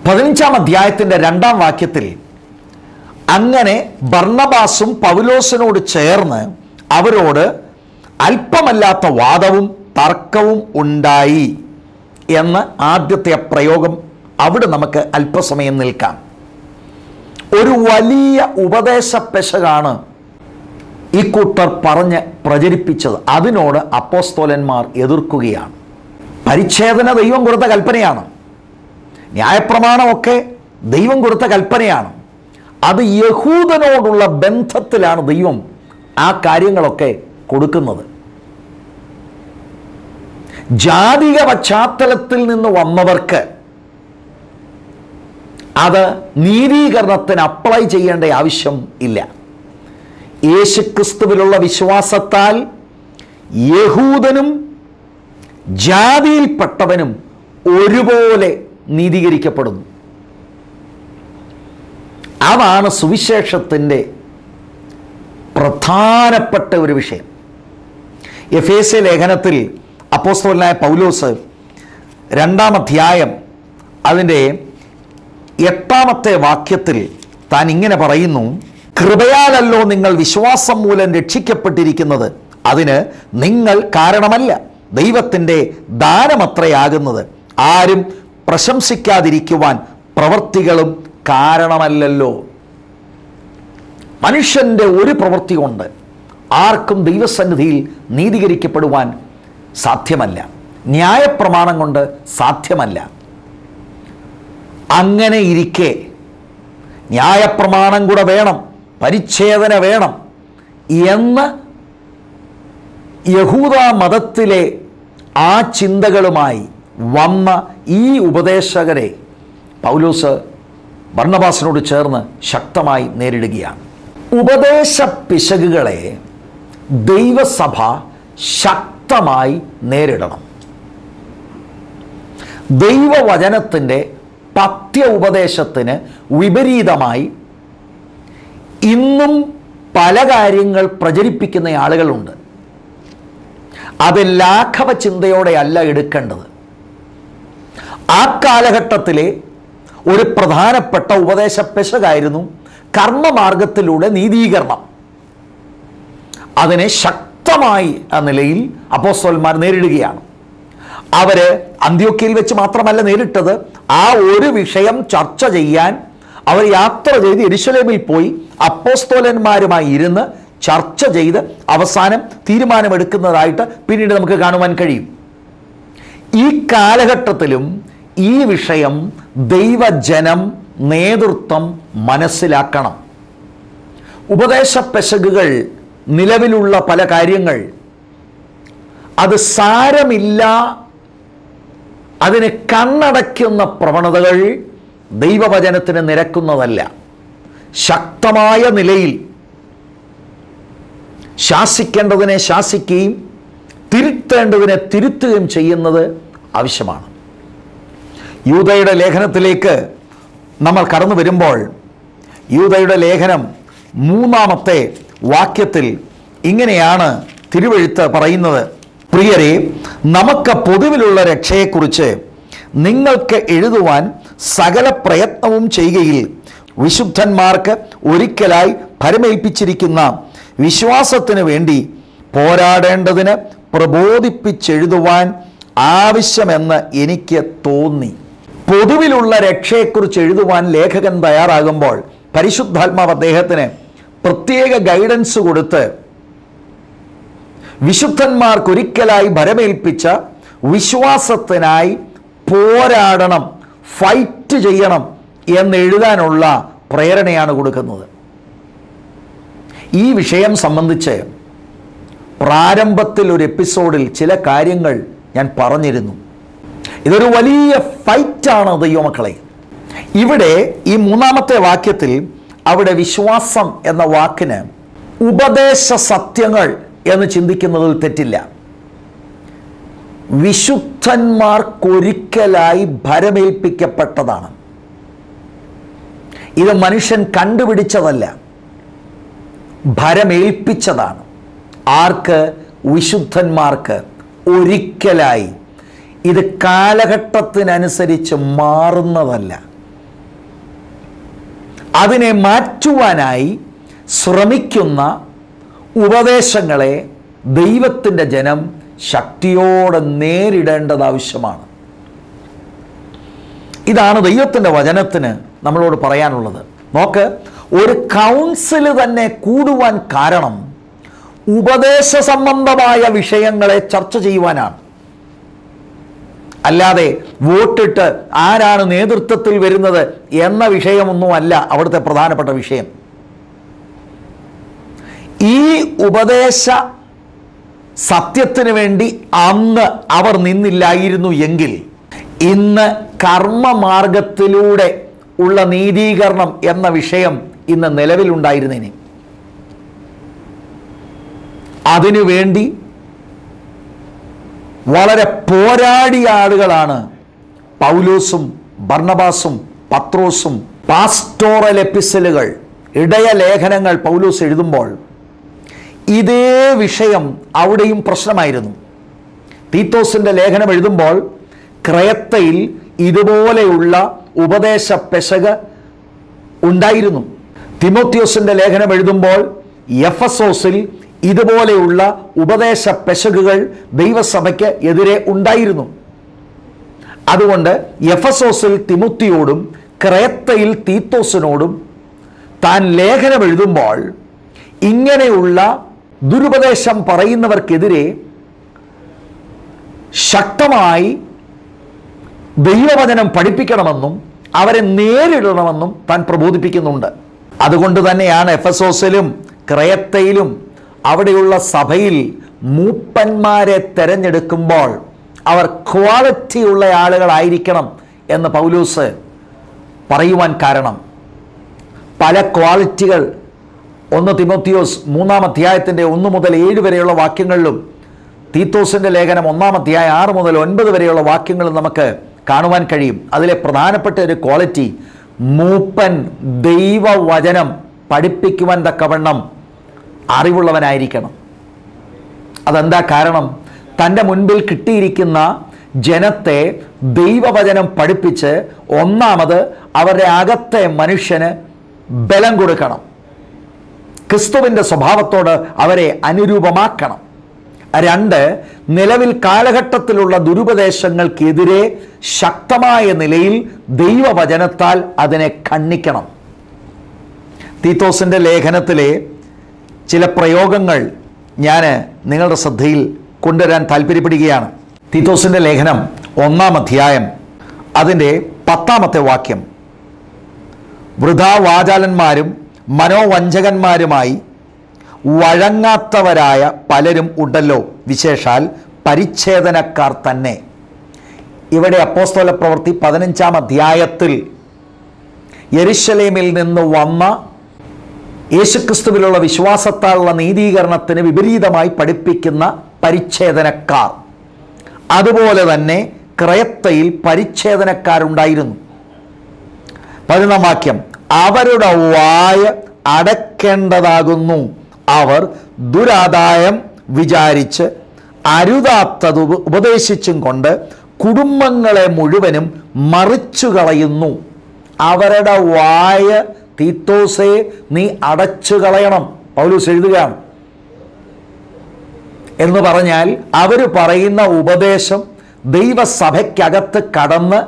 15-ാം അധ്യായത്തിൻ്റെ 2-ാം വാക്യത്തിൽ അങ്ങനെ ബർന്നബാസും പൗലോസിനോട് ചേർന്ന് അവരോട് അല്പമല്ലാത്ത വാദവും തർക്കവും ഉണ്ടായി എന്ന് ആദ്യത്തെ പ്രയോഗം അവിടെ നമുക്ക് അല്പസമയം നിൽക്കാം. ഒരു വലിയ ഉപദേശ പെശകാണ് ഈ കൂട്ടർ പറഞ്ഞ് പ്രചരിപ്പിച്ചത്. അതിനോട് അപ്പോസ്തലന്മാർ എതിർക്കുകയാണ്. പരിച്ഛേദന ദൈവം കൊടുത്ത കൽപ്പനയാണ്. ന്യായപ്രമാണമൊക്കെ ദൈവം കൊടുത്ത കൽപ്പനയാണ്. അത് യഹൂദനോടുള്ള ബന്ധത്തിലാണ് ദൈവം ആ കാര്യങ്ങളൊക്കെ കൊടുക്കുന്നത്. ജാതിക പശ്ചാത്തലത്തിൽ നിന്ന് വന്നവർക്ക് അത് നീതീകരണത്തിന് അപ്ലൈ ചെയ്യേണ്ട ആവശ്യം ഇല്ല. യേശുക്രിസ്തുവിലുള്ള വിശ്വാസത്താൽ യഹൂദനും ജാതിയിൽപ്പെട്ടവനും ഒരുപോലെ നീതീകരിക്കപ്പെടുന്നു. അതാണ് സുവിശേഷത്തിൻ്റെ പ്രധാനപ്പെട്ട ഒരു വിഷയം. എഫേസ്യ ലേഖനത്തിൽ അപ്പോസ്തലനായ പൗലോസ് 2-ാം അധ്യായം അതിൻ്റെ 8-ാമത്തെ വാക്യത്തിൽ താൻ ഇങ്ങനെ പറയുന്നു: കൃപയാലല്ലോ നിങ്ങൾ വിശ്വാസം മൂലം രക്ഷിക്കപ്പെട്ടിരിക്കുന്നത്, അതിന് നിങ്ങൾ കാരണമല്ല, ദൈവത്തിൻ്റെ ദാനമത്രയാകുന്നത്, ആരും പ്രശംസിക്കാതിരിക്കുവാൻ പ്രവൃത്തികളും കാരണമല്ലല്ലോ. മനുഷ്യൻ്റെ ഒരു പ്രവൃത്തി കൊണ്ട് ആർക്കും ദൈവസന്നിധിയിൽ നീതീകരിക്കപ്പെടുവാൻ സാധ്യമല്ല. ന്യായപ്രമാണം കൊണ്ട് സാധ്യമല്ല. അങ്ങനെ ഇരിക്കെ ന്യായപ്രമാണം കൂടെ വേണം, പരിച്ഛേദന വേണം എന്ന് യഹൂദ മതത്തിലെ ആ ചിന്തകളുമായി വന്ന ഈ ഉപദേശകരെ പൗലോസ് ബർന്നബാസിനോട് ചേർന്ന് ശക്തമായി നേരിടുകയാണ്. ഉപദേശ പിശകുകളെ ദൈവസഭ ശക്തമായി നേരിടണം. ദൈവവചനത്തിൻ്റെ പഥ്യ ഉപദേശത്തിന് വിപരീതമായി ഇന്നും പല കാര്യങ്ങൾ പ്രചരിപ്പിക്കുന്ന ആളുകളുണ്ട്. അത് ലാഘവ ചിന്തയോടെ അല്ല എടുക്കേണ്ടത്. ആ കാലഘട്ടത്തിലെ ഒരു പ്രധാനപ്പെട്ട ഉപദേശ പെശകായിരുന്നു കർമ്മമാർഗത്തിലൂടെ നീതീകരണം. അതിനെ ശക്തമായി ആ നിലയിൽ അപ്പോസ്തലന്മാർ നേരിടുകയാണ്. അവർ അന്ത്യോക്യയിൽ വെച്ച് മാത്രമല്ല നേരിട്ടത്, ആ ഒരു വിഷയം ചർച്ച ചെയ്യാൻ അവർ യാത്ര ചെയ്ത് യെരുശലേമിൽ പോയി അപ്പോസ്തലന്മാരുമായി ഇരുന്ന് ചർച്ച ചെയ്ത് അവസാനം തീരുമാനമെടുക്കുന്നതായിട്ട് പിന്നീട് നമുക്ക് കാണുവാൻ കഴിയും. ഈ കാലഘട്ടത്തിലും ഈ വിഷയം ദൈവജനം നേതൃത്വം മനസ്സിലാക്കണം. ഉപദേശ പെശകുകൾ, നിലവിലുള്ള പല കാര്യങ്ങൾ അത് സാരമില്ല, അതിനെ കണ്ണടയ്ക്കുന്ന പ്രവണതകൾ ദൈവവചനത്തിന് നിരക്കുന്നതല്ല. ശക്തമായ നിലയിൽ ശാസിക്കേണ്ടതിനെ ശാസിക്കുകയും തിരുത്തേണ്ടതിനെ തിരുത്തുകയും ചെയ്യുന്നത് ആവശ്യമാണ്. യൂദയുടെ ലേഖനത്തിലേക്ക് നമ്മൾ കടന്നു വരുമ്പോൾ യൂദയുടെ ലേഖനം 3-ാമത്തെ വാക്യത്തിൽ ഇങ്ങനെയാണ് തിരുവെഴുത്ത് പറയുന്നത്: പ്രിയരെ, നമുക്ക് പൊതുവിലുള്ള രക്ഷയെക്കുറിച്ച് നിങ്ങൾക്ക് എഴുതുവാൻ സകല പ്രയത്നവും ചെയ്യുകയിൽ വിശുദ്ധന്മാർക്ക് ഒരിക്കലായി ഭരമേൽപ്പിച്ചിരിക്കുന്ന വിശ്വാസത്തിന് വേണ്ടി പോരാടേണ്ടതിന് പ്രബോധിപ്പിച്ചെഴുതുവാൻ ആവശ്യമെന്ന് എനിക്ക് തോന്നി. പൊതുവിലുള്ള രക്ഷയെക്കുറിച്ച് എഴുതുവാൻ ലേഖകൻ തയ്യാറാകുമ്പോൾ പരിശുദ്ധാത്മാവ് അദ്ദേഹത്തിന് പ്രത്യേക ഗൈഡൻസ് കൊടുത്ത് വിശുദ്ധന്മാർക്കൊരിക്കലായി ഭരമേൽപ്പിച്ച വിശ്വാസത്തിനായി പോരാടണം, ഫൈറ്റ് ചെയ്യണം എന്നെഴുതാനുള്ള പ്രേരണയാണ് കൊടുക്കുന്നത്. ഈ വിഷയം സംബന്ധിച്ച് പ്രാരംഭത്തിൽ ഒരു എപ്പിസോഡിൽ ചില കാര്യങ്ങൾ ഞാൻ പറഞ്ഞിരുന്നു. ഇതൊരു വലിയ ഫൈറ്റാണ് ദൈവമക്കളെ. ഇവിടെ ഈ 3-ാമത്തെ വാക്യത്തിൽ അവിടെ വിശ്വാസം എന്ന വാക്കിന് ഉപദേശ സത്യങ്ങൾ എന്ന് ചിന്തിക്കുന്നതിൽ തെറ്റില്ല. വിശുദ്ധന്മാർക്കൊരിക്കലായി ഭരമേൽപ്പിക്കപ്പെട്ടതാണ്. ഇത് മനുഷ്യൻ കണ്ടുപിടിച്ചതല്ല, ഭരമേൽപ്പിച്ചതാണ്. ആർക്ക്? വിശുദ്ധന്മാർക്ക് ഒരിക്കലായി. ഇത് കാലഘട്ടത്തിനനുസരിച്ച് മാറുന്നതല്ല. അതിനെ മാറ്റുവാനായി ശ്രമിക്കുന്ന ഉപദേശങ്ങളെ ദൈവത്തിൻ്റെ ജനം ശക്തിയോടെ നേരിടേണ്ടത് ആവശ്യമാണ്. ഇതാണ് ദൈവത്തിൻ്റെ വചനത്തിന് നമ്മളോട് പറയാനുള്ളത്. നോക്ക്, ഒരു കൗൺസിൽ തന്നെ കൂടുവാൻ കാരണം ഉപദേശ സംബന്ധമായ വിഷയങ്ങളെ ചർച്ച ചെയ്യുവാനാണ്. അല്ലാതെ വോട്ടിട്ട് ആരാണ് നേതൃത്വത്തിൽ വരുന്നത് എന്ന വിഷയമൊന്നുമല്ല അവിടുത്തെ പ്രധാനപ്പെട്ട വിഷയം. ഈ ഉപദേശ സത്യത്തിന് വേണ്ടി അന്ന് അവർ നിന്നില്ലായിരുന്നു എങ്കിൽ ഇന്ന് കർമ്മമാർഗത്തിലൂടെ ഉള്ള നീതീകരണം എന്ന വിഷയം ഇന്ന് നിലവിലുണ്ടായിരുന്നേനെ. അതിനുവേണ്ടി വളരെ പോരാടിയ ആളുകളാണ് പൗലോസും ബർണബാസും പത്രോസും. പാസ്റ്റോറൽ എപ്പിസലുകൾ, ഇടയലേഖനങ്ങൾ പൗലോസ് എഴുതുമ്പോൾ ഇതേ വിഷയം അവിടെയും പ്രശ്നമായിരുന്നു. തീത്തോസിൻ്റെ ലേഖനം എഴുതുമ്പോൾ ക്രയത്തയിൽ ഇതുപോലെയുള്ള ഉപദേശ പെശക് ഉണ്ടായിരുന്നു. തിമോത്തിയോസിൻ്റെ ലേഖനം എഴുതുമ്പോൾ എഫസോസിൽ ഇതുപോലെയുള്ള ഉപദേശ പെശകുകൾ ദൈവസഭയ്ക്ക് എതിരെ ഉണ്ടായിരുന്നു. അതുകൊണ്ട് എഫസോസിൽ തിമോത്തിയോടും ക്രയത്തയിൽ തീത്തോസിനോടും താൻ ലേഖനം എഴുതുമ്പോൾ ഇങ്ങനെയുള്ള ദുരുപദേശം പറയുന്നവർക്കെതിരെ ശക്തമായി ദൈവവചനം പഠിപ്പിക്കണമെന്നും അവരെ നേരിടണമെന്നും താൻ പ്രബോധിപ്പിക്കുന്നുണ്ട്. അതുകൊണ്ട് തന്നെയാണ് എഫസോസിലും ക്രയത്തയിലും അവിടെയുള്ള സഭയിൽ മൂപ്പന്മാരെ തെരഞ്ഞെടുക്കുമ്പോൾ അവർ ക്വാളിറ്റി ഉള്ള ആളുകളായിരിക്കണം എന്ന് പൗലോസ് പറയുവാൻ കാരണം. പല ക്വാളിറ്റികൾ 1 തിമോത്തിയോസ് 3-ാം അധ്യായത്തിൻ്റെ 1 മുതൽ 7 വരെയുള്ള വാക്യങ്ങളിലും തീത്തോസിൻ്റെ ലേഖനം 1-ാം അധ്യായം 6 മുതൽ 9 വരെയുള്ള വാക്യങ്ങളും നമുക്ക് കാണുവാൻ കഴിയും. അതിലെ പ്രധാനപ്പെട്ട ഒരു ക്വാളിറ്റി, മൂപ്പൻ ദൈവവചനം പഠിപ്പിക്കുവാൻ തക്കവണ്ണം അറിവുള്ളവനായിരിക്കണം. അതെന്താ കാരണം? തൻ്റെ മുൻപിൽ കിട്ടിയിരിക്കുന്ന ജനത്തെ ദൈവവചനം പഠിപ്പിച്ച് ഒന്നാമത് അവരുടെ അകത്തെ മനുഷ്യന് ബലം കൊടുക്കണം, ക്രിസ്തുവിൻ്റെ സ്വഭാവത്തോട് അവരെ അനുരൂപമാക്കണം. 2, നിലവിൽ കാലഘട്ടത്തിലുള്ള ദുരുപദേശങ്ങൾക്കെതിരെ ശക്തമായ നിലയിൽ ദൈവവചനത്താൽ അതിനെ ഖണ്ഡിക്കണം. തീത്തോസിൻ്റെ ലേഖനത്തിലെ ചില പ്രയോഗങ്ങൾ ഞാൻ നിങ്ങളുടെ ശ്രദ്ധയിൽ കൊണ്ടുവരാൻ താല്പര്യപ്പെടുകയാണ്. തീത്തോസിൻ്റെ ലേഖനം 1-ാം അധ്യായം അതിൻ്റെ 10-ാമത്തെ വാക്യം, വൃഥാ വാചാലന്മാരും മനോവഞ്ചകന്മാരുമായി വഴങ്ങാത്തവരായ പലരും ഉണ്ടല്ലോ, വിശേഷാൽ പരിച്ഛേദനക്കാർ തന്നെ. ഇവിടെ അപ്പോസ്തല പ്രവൃത്തി 15-ാം അധ്യായത്തിൽ യെരുശലേമിൽ നിന്ന് വന്ന യേശുക്രിസ്തുവിലുള്ള വിശ്വാസത്താലുള്ള നീതീകരണത്തിന് വിപരീതമായി പഠിപ്പിക്കുന്ന പരിച്ഛേദനക്കാർ, അതുപോലെ തന്നെ ക്രയത്തയിൽ പരിച്ഛേദനക്കാരുണ്ടായിരുന്നു. 11-ാം വാക്യം, അവരുടെ വായ അടയ്ക്കേണ്ടതാകുന്നു, അവർ ദുരാദായം വിചാരിച്ച് അരുതാത്തത് ഉപദേശിച്ചും കൊണ്ട് കുടുംബങ്ങളെ മുഴുവനും മറിച്ചു കളയുന്നു. അവരുടെ വായ തീത്തോസേ നീ അടച്ചു കളയണം, പൗലോസ് എഴുതുകയാണ്. എന്ന് പറഞ്ഞാൽ അവർ പറയുന്ന ഉപദേശം ദൈവസഭയ്ക്കകത്ത് കടന്ന്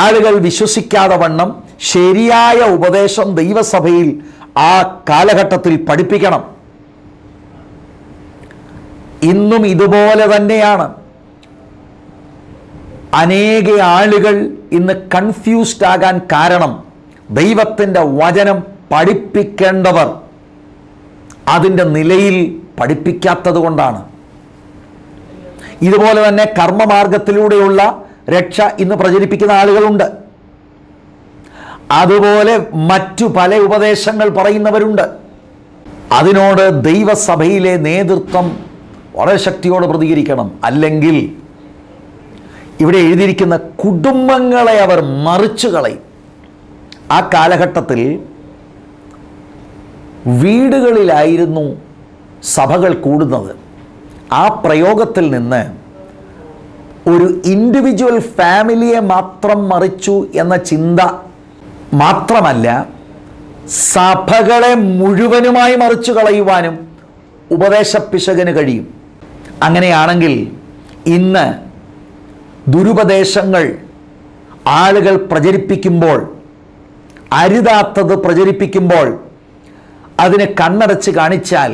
ആളുകൾ വിശ്വസിക്കാതെ വണ്ണം ശരിയായ ഉപദേശം ദൈവസഭയിൽ ആ കാലഘട്ടത്തിൽ പഠിപ്പിക്കണം. ഇന്നും ഇതുപോലെ തന്നെയാണ്. അനേക ആളുകൾ ഇന്ന് കൺഫ്യൂസ്ഡ് ആകാൻ കാരണം ദൈവത്തിൻ്റെ വചനം പഠിപ്പിക്കേണ്ടവർ അതിൻ്റെ നിലയിൽ പഠിപ്പിക്കാത്തത് കൊണ്ടാണ്. ഇതുപോലെ തന്നെ കർമ്മമാർഗത്തിലൂടെയുള്ള രക്ഷ ഇന്ന് പ്രചരിപ്പിക്കുന്ന ആളുകളുണ്ട്. അതുപോലെ മറ്റു പല ഉപദേശങ്ങൾ പറയുന്നവരുണ്ട്. അതിനോട് ദൈവസഭയിലെ നേതൃത്വം വളരെ ശക്തിയോടെ പ്രതികരിക്കണം. അല്ലെങ്കിൽ ഇവിടെ എഴുതിയിരിക്കുന്ന കുടുംബങ്ങളെ അവർ മറിച്ചു കളയും. ആ കാലഘട്ടത്തിൽ വീടുകളിലായിരുന്നു സഭകൾ കൂടുന്നത്. ആ പ്രയോഗത്തിൽ നിന്ന് ഒരു ഇൻഡിവിജ്വൽ ഫാമിലിയെ മാത്രം മറിച്ചു എന്ന ചിന്ത മാത്രമല്ല, സഭകളെ മുഴുവനുമായി മറിച്ചു കളയുവാനും ഉപദേശപ്പിശകന് കഴിയും. അങ്ങനെയാണെങ്കിൽ ഇന്ന് ദുരുപദേശങ്ങൾ ആളുകൾ പ്രചരിപ്പിക്കുമ്പോൾ, അരുതാത്തത് പ്രചരിപ്പിക്കുമ്പോൾ അതിനെ കണ്ണടച്ച് കാണിച്ചാൽ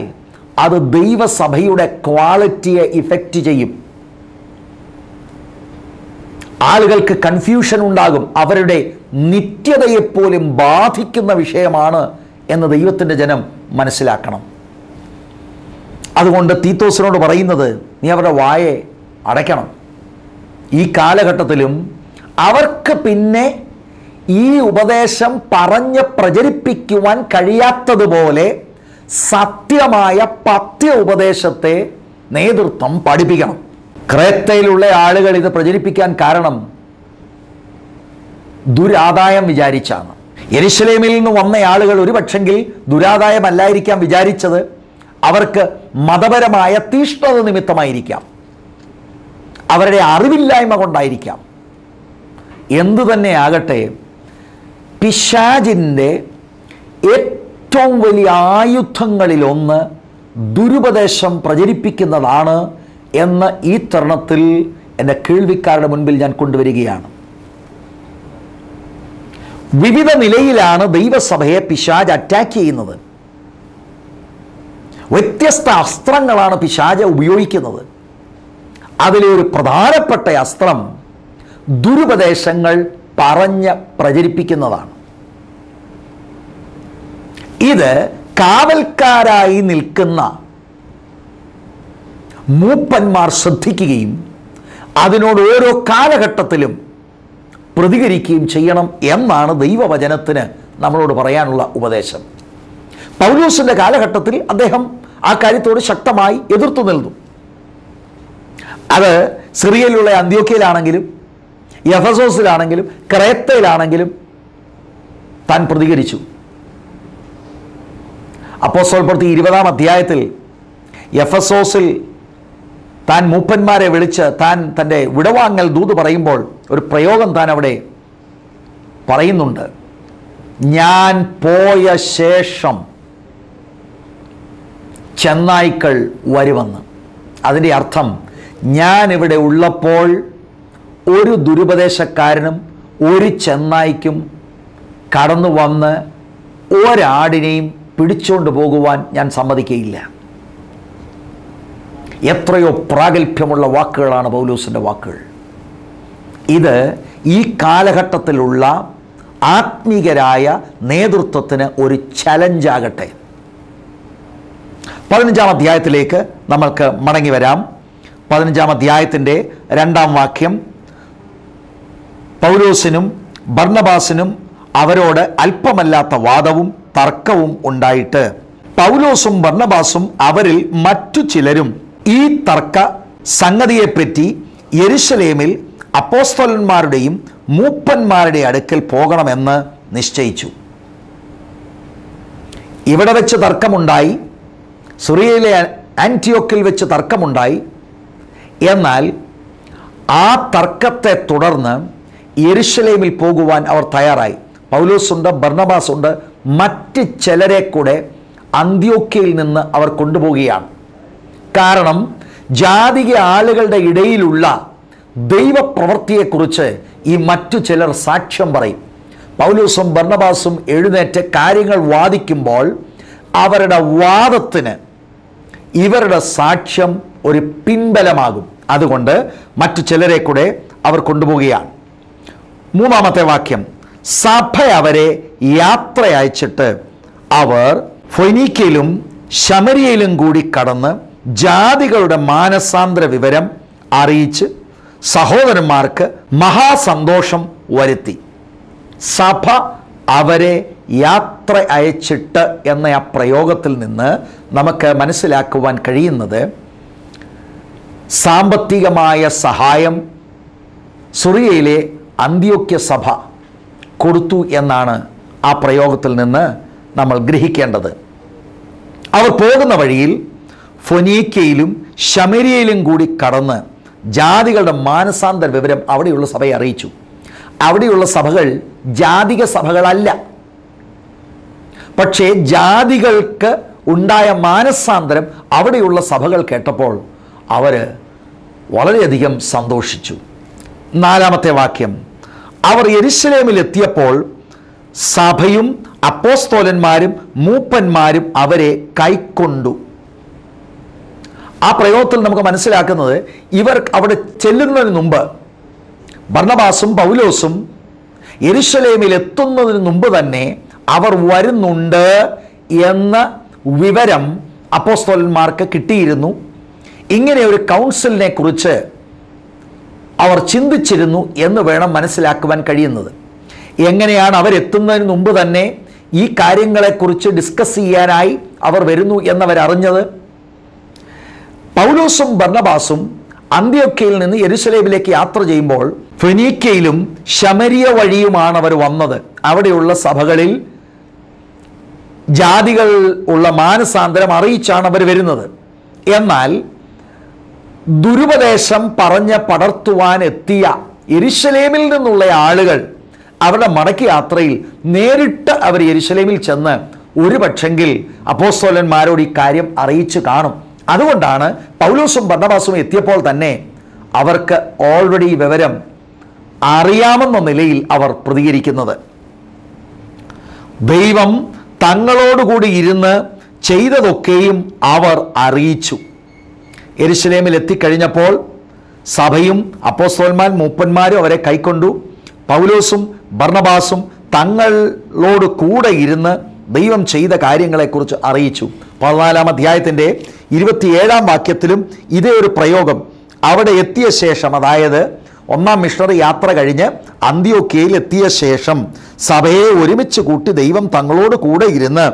അത് ദൈവസഭയുടെ ക്വാളിറ്റിയെ ഇഫക്റ്റ് ചെയ്യും. ആളുകൾക്ക് കൺഫ്യൂഷൻ ഉണ്ടാകും. അവരുടെ നിത്യതയെപ്പോലും ബാധിക്കുന്ന വിഷയമാണ് എന്ന് ദൈവത്തിൻ്റെ ജനം മനസ്സിലാക്കണം. അതുകൊണ്ട് തീത്തോസിനോട് പറയുന്നത്, നീ അവരുടെ വായെ അടയ്ക്കണം. ഈ കാലഘട്ടത്തിലും അവർക്ക് പിന്നെ ഈ ഉപദേശം പറഞ്ഞ് പ്രചരിപ്പിക്കുവാൻ കഴിയാത്തതുപോലെ സത്യമായ പഥ്യ ഉപദേശത്തെ നേതൃത്വം പഠിപ്പിക്കണം. ക്രേത്തയിലുള്ള ആളുകൾ ഇത് പ്രചരിപ്പിക്കാൻ കാരണം ദുരാദായം വിചാരിച്ചാണ്. യെരുശലേമിൽ നിന്ന് വന്ന ആളുകൾ ഒരുപക്ഷെങ്കിൽ ദുരാദായമല്ലായിരിക്കാം വിചാരിച്ചത്, അവർക്ക് മതപരമായ തീഷ്ണത നിമിത്തമായിരിക്കാം, അവരുടെ അറിവില്ലായ്മ കൊണ്ടായിരിക്കാം. എന്തു തന്നെ ആകട്ടെ, പിശാചിൻ്റെ ഏറ്റവും വലിയ ആയുധങ്ങളിലൊന്ന് ദുരുപദേശം പ്രചരിപ്പിക്കുന്നതാണ് എന്ന് ഈ തരുണത്തിൽ എൻ്റെ കേൾവിക്കാരുടെ മുൻപിൽ ഞാൻ കൊണ്ടുവരികയാണ്. വിവിധ നിലയിലാണ് ദൈവസഭയെ പിശാച് അറ്റാക്ക് ചെയ്യുന്നത്. വ്യത്യസ്ത അസ്ത്രങ്ങളാണ് പിശാച് ഉപയോഗിക്കുന്നത്. അതിലെ ഒരു പ്രധാനപ്പെട്ട അസ്ത്രം ദുരുപദേശങ്ങൾ പറഞ്ഞ് പ്രചരിപ്പിക്കുന്നതാണ്. ഇത് കാവൽക്കാരായി നിൽക്കുന്ന മൂപ്പന്മാർ ശ്രദ്ധിക്കുകയും അതിനോട് ഓരോ കാലഘട്ടത്തിലും പ്രതികരിക്കുകയും ചെയ്യണം എന്നാണ് ദൈവവചനത്തിന് നമ്മളോട് പറയാനുള്ള ഉപദേശം. പൗലോസിൻ്റെ കാലഘട്ടത്തിൽ അദ്ദേഹം ആ കാര്യത്തോട് ശക്തമായി എതിർത്തു നിന്നു. അത് സിറിയയിലുള്ള അന്ത്യോക്യയിലാണെങ്കിലും എഫെസോസിലാണെങ്കിലും ക്രേത്തയിലാണെങ്കിലും താൻ പ്രതികരിച്ചു. അപ്പോസ്തല പ്രവൃത്തി 20-ാം അധ്യായത്തിൽ എഫെസോസിൽ താൻ മൂപ്പന്മാരെ വിളിച്ച് താൻ തൻ്റെ വിടവാങ്ങൽ ദൂത് പറയുമ്പോൾ ഒരു പ്രയോഗം താൻ അവിടെ പറയുന്നുണ്ട്. ഞാൻ പോയ ശേഷം ചെന്നായ്ക്കൾ വരുമെന്ന്. അതിൻ്റെ അർത്ഥം, ഞാനിവിടെ ഉള്ളപ്പോൾ ഒരു ദുരുപദേശക്കാരനും ഒരു ചെന്നായ്ക്കും കടന്നു വന്ന് ഒരാടിനെയും പിടിച്ചുകൊണ്ട് പോകുവാൻ ഞാൻ സമ്മതിക്കുകയില്ല. എത്രയോ പ്രാഗൽഭ്യമുള്ള വാക്കുകളാണ് പൗലോസിൻ്റെ വാക്കുകൾ. ഇത് ഈ കാലഘട്ടത്തിലുള്ള ആത്മീകരായ നേതൃത്വത്തിന് ഒരു ചലഞ്ചാകട്ടെ. 15-ാം അധ്യായത്തിലേക്ക് നമ്മൾക്ക് മടങ്ങി വരാം. 15-ാം അധ്യായത്തിൻ്റെ 2-ാം വാക്യം, പൗലോസിനും ബർന്നബാസിനും അവരോട് അല്പമല്ലാത്ത വാദവും തർക്കവും ഉണ്ടായിട്ട് പൗലോസും ബർന്നബാസും അവരിൽ മറ്റു ചിലരും ഈ തർക്ക സംഗതിയെപ്പറ്റി യെരുശലേമിൽ അപ്പോസ്തലന്മാരുടെയും മൂപ്പന്മാരുടെ അടുക്കൽ പോകണമെന്ന് നിശ്ചയിച്ചു. ഇവിടെ വെച്ച് തർക്കമുണ്ടായി, സിറിയയിലെ ആന്റിയോക്കിൽ വെച്ച് തർക്കമുണ്ടായി. എന്നാൽ ആ തർക്കത്തെ തുടർന്ന് യെരുശലേമിൽ പോകുവാൻ അവർ തയ്യാറായി. പൗലോസുണ്ട്, ബർന്നബാസുണ്ട്, മറ്റ് ചിലരെ കൂടെ അന്ത്യോക്യയിൽ നിന്ന് അവർ കൊണ്ടുപോവുകയാണ്. കാരണം ജാതിക ആളുകളുടെ ഇടയിലുള്ള ദൈവപ്രവൃത്തിയെക്കുറിച്ച് ഈ മറ്റു ചിലർ സാക്ഷ്യം പറയും. പൗലോസും ബർന്നബാസും എഴുന്നേറ്റ് കാര്യങ്ങൾ വാദിക്കുമ്പോൾ അവരുടെ വാദത്തിന് ഇവരുടെ സാക്ഷ്യം ഒരു പിൻബലമാകും. അതുകൊണ്ട് മറ്റു ചിലരെ കൂടെ അവർ കൊണ്ടുപോവുകയാണ്. 3-ാമത്തെ വാക്യം, സഭ അവരെ യാത്ര അയച്ചിട്ട് അവർ ഫൊയ്നീക്കയിലും ശമരിയയിലും കൂടി കടന്ന് ജാതികളുടെ മാനസാന്തര വിവരം അറിയിച്ച് സഹോദരന്മാർക്ക് മഹാസന്തോഷം വരുത്തി. സഭ അവരെ യാത്ര അയച്ചിട്ട് എന്ന ആ പ്രയോഗത്തിൽ നിന്ന് നമുക്ക് മനസ്സിലാക്കുവാൻ കഴിയുന്നത്, സാമ്പത്തികമായ സഹായം സിറിയയിലെ അന്ത്യോക്യ സഭ കൊടുത്തു എന്നാണ് ആ പ്രയോഗത്തിൽ നിന്ന് നമ്മൾ ഗ്രഹിക്കേണ്ടത്. അവർ പോകുന്ന വഴിയിൽ ഫൊനീക്കയിലും ശമരിയയിലും കൂടി കടന്ന് ജാതികളുടെ മാനസാന്തര വിവരം അവിടെയുള്ള സഭയെ അറിയിച്ചു. അവിടെയുള്ള സഭകൾ ജാതിക സഭകളല്ല, പക്ഷേ ജാതികൾക്ക് ഉണ്ടായ മാനസാന്തരം അവിടെയുള്ള സഭകൾ കേട്ടപ്പോൾ അവർ വളരെയധികം സന്തോഷിച്ചു. 4-ാമത്തെ വാക്യം, അവർ യെരുശലേമിൽ എത്തിയപ്പോൾ സഭയും അപ്പോസ്തോലന്മാരും മൂപ്പന്മാരും അവരെ കൈക്കൊണ്ടു. ആ പ്രയോഗത്തിൽ നമുക്ക് മനസ്സിലാക്കുന്നത്, ഇവർ അവിടെ ചെല്ലുന്നതിന് മുമ്പ്, ബർന്നബാസും പൗലോസും യെരുശലേമിൽ എത്തുന്നതിന് മുമ്പ് തന്നെ അവർ വരുന്നുണ്ട് എന്ന വിവരം അപ്പോസ്തലന്മാർക്ക് കിട്ടിയിരുന്നു. ഇങ്ങനെ ഒരു കൗൺസിലിനെ കുറിച്ച് അവർ ചിന്തിച്ചിരുന്നു എന്ന് വേണം മനസ്സിലാക്കുവാൻ കഴിയുന്നത്. എങ്ങനെയാണ് അവരെത്തുന്നതിന് മുമ്പ് തന്നെ ഈ കാര്യങ്ങളെക്കുറിച്ച് ഡിസ്കസ് ചെയ്യാനായി അവർ വരുന്നു എന്നവരറിഞ്ഞത്? പൗലോസും ബർന്നബാസും അന്ത്യോക്യയിൽ നിന്ന് യെരുശലേമിലേക്ക് യാത്ര ചെയ്യുമ്പോൾ ഫെനീക്കയിലും ശമരിയ വഴിയുമാണ് അവർ വന്നത്. അവിടെയുള്ള സഭകളിൽ ജാതികൾ ഉള്ള മാനസാന്തരം അറിയിച്ചാണ് അവർ വരുന്നത്. എന്നാൽ ദുരുപദേശം പറഞ്ഞ് പടർത്തുവാൻ എത്തിയ യെരുശലേമിൽ നിന്നുള്ള ആളുകൾ അവരുടെ മടക്കി യാത്രയിൽ നേരിട്ട് അവർ യെരുശലേമിൽ ചെന്ന് ഒരുപക്ഷെങ്കിൽ അപ്പോസ്തലന്മാരോട് ഈ കാര്യം അറിയിച്ചു കാണും. അതുകൊണ്ടാണ് പൗലോസും ബർന്നബാസും എത്തിയപ്പോൾ തന്നെ അവർക്ക് ഓൾറെഡി വിവരം അറിയാമെന്ന നിലയിൽ അവർ പ്രതികരിക്കുന്നത്. ദൈവം തങ്ങളോടുകൂടി ഇരുന്ന് ചെയ്തതൊക്കെയും അവർ അറിയിച്ചു. യെരുശലേമിൽ എത്തിക്കഴിഞ്ഞപ്പോൾ സഭയും അപ്പോസ്തലന്മാരും മൂപ്പന്മാരും അവരെ കൈക്കൊണ്ടു. പൗലോസും ബർന്നബാസും തങ്ങളോട് കൂടെ ഇരുന്ന് ദൈവം ചെയ്ത കാര്യങ്ങളെക്കുറിച്ച് അറിയിച്ചു. 14-ാം അധ്യായത്തിൻ്റെ 27-ാം വാക്യത്തിലും ഇതേ ഒരു പ്രയോഗം. അവിടെ എത്തിയ ശേഷം, അതായത് 1-ാം മിഷണറി യാത്ര കഴിഞ്ഞ് അന്ത്യോക്യയിൽ എത്തിയ ശേഷം സഭയെ ഒരുമിച്ച് കൂട്ടി ദൈവം തങ്ങളോട് കൂടെ ഇരുന്ന്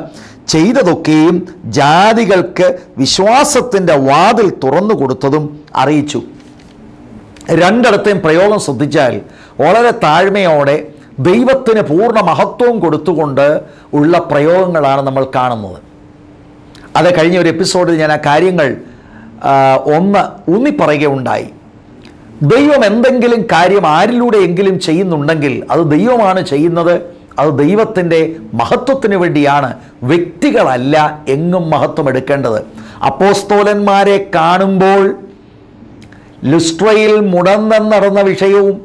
ചെയ്തതൊക്കെയും ജാതികൾക്ക് വിശ്വാസത്തിൻ്റെ വാതിൽ തുറന്നു കൊടുത്തതും അറിയിച്ചു. രണ്ടിടത്തെയും പ്രയോഗം ശ്രദ്ധിച്ചാൽ വളരെ താഴ്മയോടെ ദൈവത്തിന് പൂർണ്ണ മഹത്വവും കൊടുത്തുകൊണ്ട് ഉള്ള പ്രയോഗങ്ങളാണ് നമ്മൾ കാണുന്നത്. അത് കഴിഞ്ഞ ഒരു എപ്പിസോഡിൽ ഞാൻ ആ കാര്യങ്ങൾ ഊന്നിപ്പറയുകയുണ്ടായി. ദൈവം എന്തെങ്കിലും കാര്യം ആരിലൂടെയെങ്കിലും ചെയ്യുന്നുണ്ടെങ്കിൽ അത് ദൈവമാണ് ചെയ്യുന്നത്. അത് ദൈവത്തിൻ്റെ മഹത്വത്തിന് വേണ്ടിയാണ്, വ്യക്തികളല്ല എങ്ങും മഹത്വം എടുക്കേണ്ടത്. അപ്പോസ്തോലന്മാരെ കാണുമ്പോൾ ലുസ്ട്രയിൽ മുടന്തം നടന്ന വിഷയവും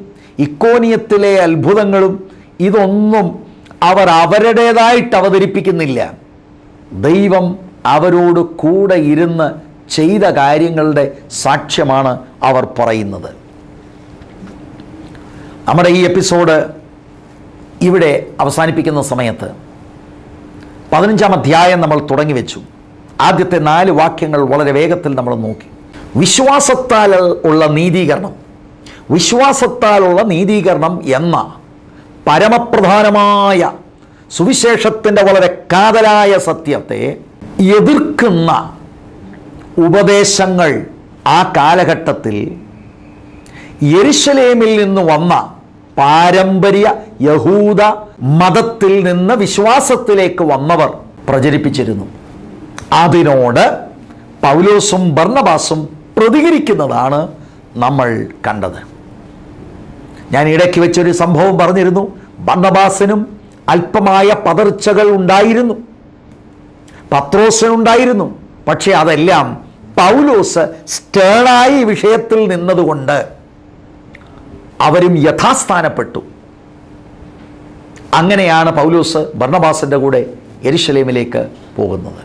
ഇക്കോനിയത്തിലെ അത്ഭുതങ്ങളും ഇതൊന്നും അവർ അവരുടേതായിട്ട് അവതരിപ്പിക്കുന്നില്ല. ദൈവം അവരോട് കൂടെ ഇരുന്ന് ചെയ്ത കാര്യങ്ങളുടെ സാക്ഷ്യമാണ് അവർ പറയുന്നത്. നമ്മുടെ ഈ എപ്പിസോഡ് ഇവിടെ അവസാനിപ്പിക്കുന്ന സമയത്ത് 15-ാം അധ്യായം നമ്മൾ തുടങ്ങി വെച്ചു. ആദ്യത്തെ 4 വാക്യങ്ങൾ വളരെ വേഗത്തിൽ നമ്മൾ നോക്കി. വിശ്വാസത്താൽ ഉള്ള നീതീകരണം, വിശ്വാസത്താലുള്ള നീതീകരണം എന്ന പരമപ്രധാനമായ സുവിശേഷത്തിൻ്റെ വളരെ കാതലായ സത്യത്തെ എതിർക്കുന്ന ഉപദേശങ്ങൾ ആ കാലഘട്ടത്തിൽ യെരുശലേമിൽ നിന്ന് വന്ന പാരമ്പര്യ യഹൂദ മതത്തിൽ നിന്ന് വിശ്വാസത്തിലേക്ക് വന്നവർ പ്രചരിപ്പിച്ചിരുന്നു. അതിനോട് പൗലോസും ബർന്നബാസും പ്രതികരിക്കുന്നതാണ് നമ്മൾ കണ്ടത്. ഞാൻ ഇടയ്ക്ക് വെച്ചൊരു സംഭവം പറഞ്ഞിരുന്നു. ബർന്നബാസിനും അല്പമായ പതർച്ചകൾ ഉണ്ടായിരുന്നു, പത്രോസിനുണ്ടായിരുന്നു. പക്ഷേ അതെല്ലാം പൗലോസ് സ്റ്റേണായി വിഷയത്തിൽ നിന്നതുകൊണ്ട് അവരും യഥാസ്ഥാനപ്പെട്ടു. അങ്ങനെയാണ് പൗലോസ് ബർന്നബാസിൻ്റെ കൂടെ യെരുശലേമിലേക്ക് പോകുന്നത്.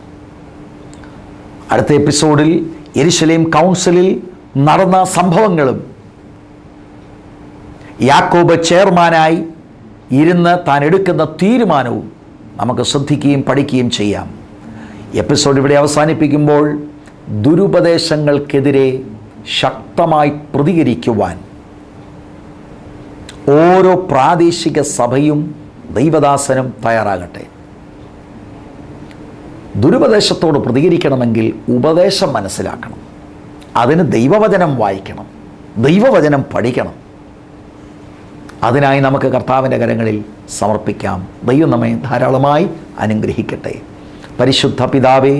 അടുത്ത എപ്പിസോഡിൽ യെരുശലേം കൗൺസിലിൽ നടന്ന സംഭവങ്ങളും യാക്കോബ് ചെയർമാനായി ഇരുന്ന് താൻ എടുക്കുന്ന തീരുമാനവും നമുക്ക് ശ്രദ്ധിക്കുകയും പഠിക്കുകയും ചെയ്യാം. എപ്പിസോഡ് ഇവിടെ അവസാനിപ്പിക്കുമ്പോൾ ദുരുപദേശങ്ങൾക്കെതിരെ ശക്തമായി പ്രതികരിക്കുവാൻ ഓരോ പ്രാദേശിക സഭയും ദൈവദാസനും തയ്യാറാകട്ടെ. ദുരുപദേശത്തോട് പ്രതികരിക്കണമെങ്കിൽ ഉപദേശം മനസ്സിലാക്കണം, അതിന് ദൈവവചനം വായിക്കണം, ദൈവവചനം പഠിക്കണം. അതിനായി നമുക്ക് കർത്താവിൻ്റെ കരങ്ങളിൽ സമർപ്പിക്കാം. ദൈവം നമ്മെ ധാരാളമായി അനുഗ്രഹിക്കട്ടെ. പരിശുദ്ധ പിതാവേ,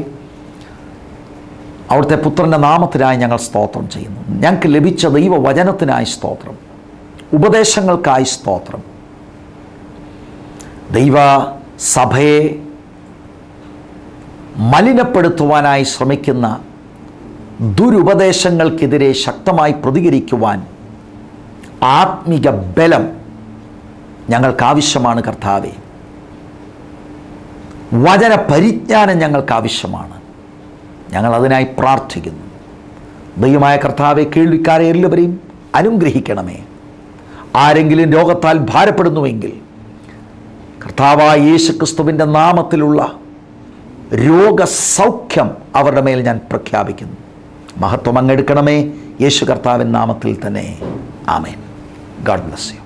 അവിടുത്തെ പുത്രൻ്റെ നാമത്തിനായി ഞങ്ങൾ സ്തോത്രം ചെയ്യുന്നു. ഞങ്ങൾക്ക് ലഭിച്ച ദൈവവചനത്തിനായി സ്തോത്രം, ഉപദേശങ്ങൾക്കായി സ്തോത്രം. ദൈവ സഭയെ മലിനപ്പെടുത്തുവാനായി ശ്രമിക്കുന്ന ദുരുപദേശങ്ങൾക്കെതിരെ ശക്തമായി പ്രതികരിക്കുവാൻ ആത്മിക ബലം ഞങ്ങൾക്കാവശ്യമാണ് കർത്താവേ. വചന പരിജ്ഞാനം ഞങ്ങൾക്കാവശ്യമാണ്. ഞങ്ങൾ അതിനായി പ്രാർത്ഥിക്കുന്നു. ദൈവമായ കർത്താവെ, കേൾവിക്കാരെ എല്ലാവരെയും അനുഗ്രഹിക്കണമേ. ആരെങ്കിലും രോഗത്താൽ ഭാരപ്പെടുന്നുവെങ്കിൽ കർത്താവായ യേശുക്രിസ്തുവിൻ്റെ നാമത്തിലുള്ള രോഗസൗഖ്യം അവരുടെ മേൽ ഞാൻ പ്രഖ്യാപിക്കുന്നു. മഹത്വം അങ്ങെടുക്കണമേ, യേശു കർത്താവിൻ നാമത്തിൽ തന്നെ. ആമേൻ. God bless U.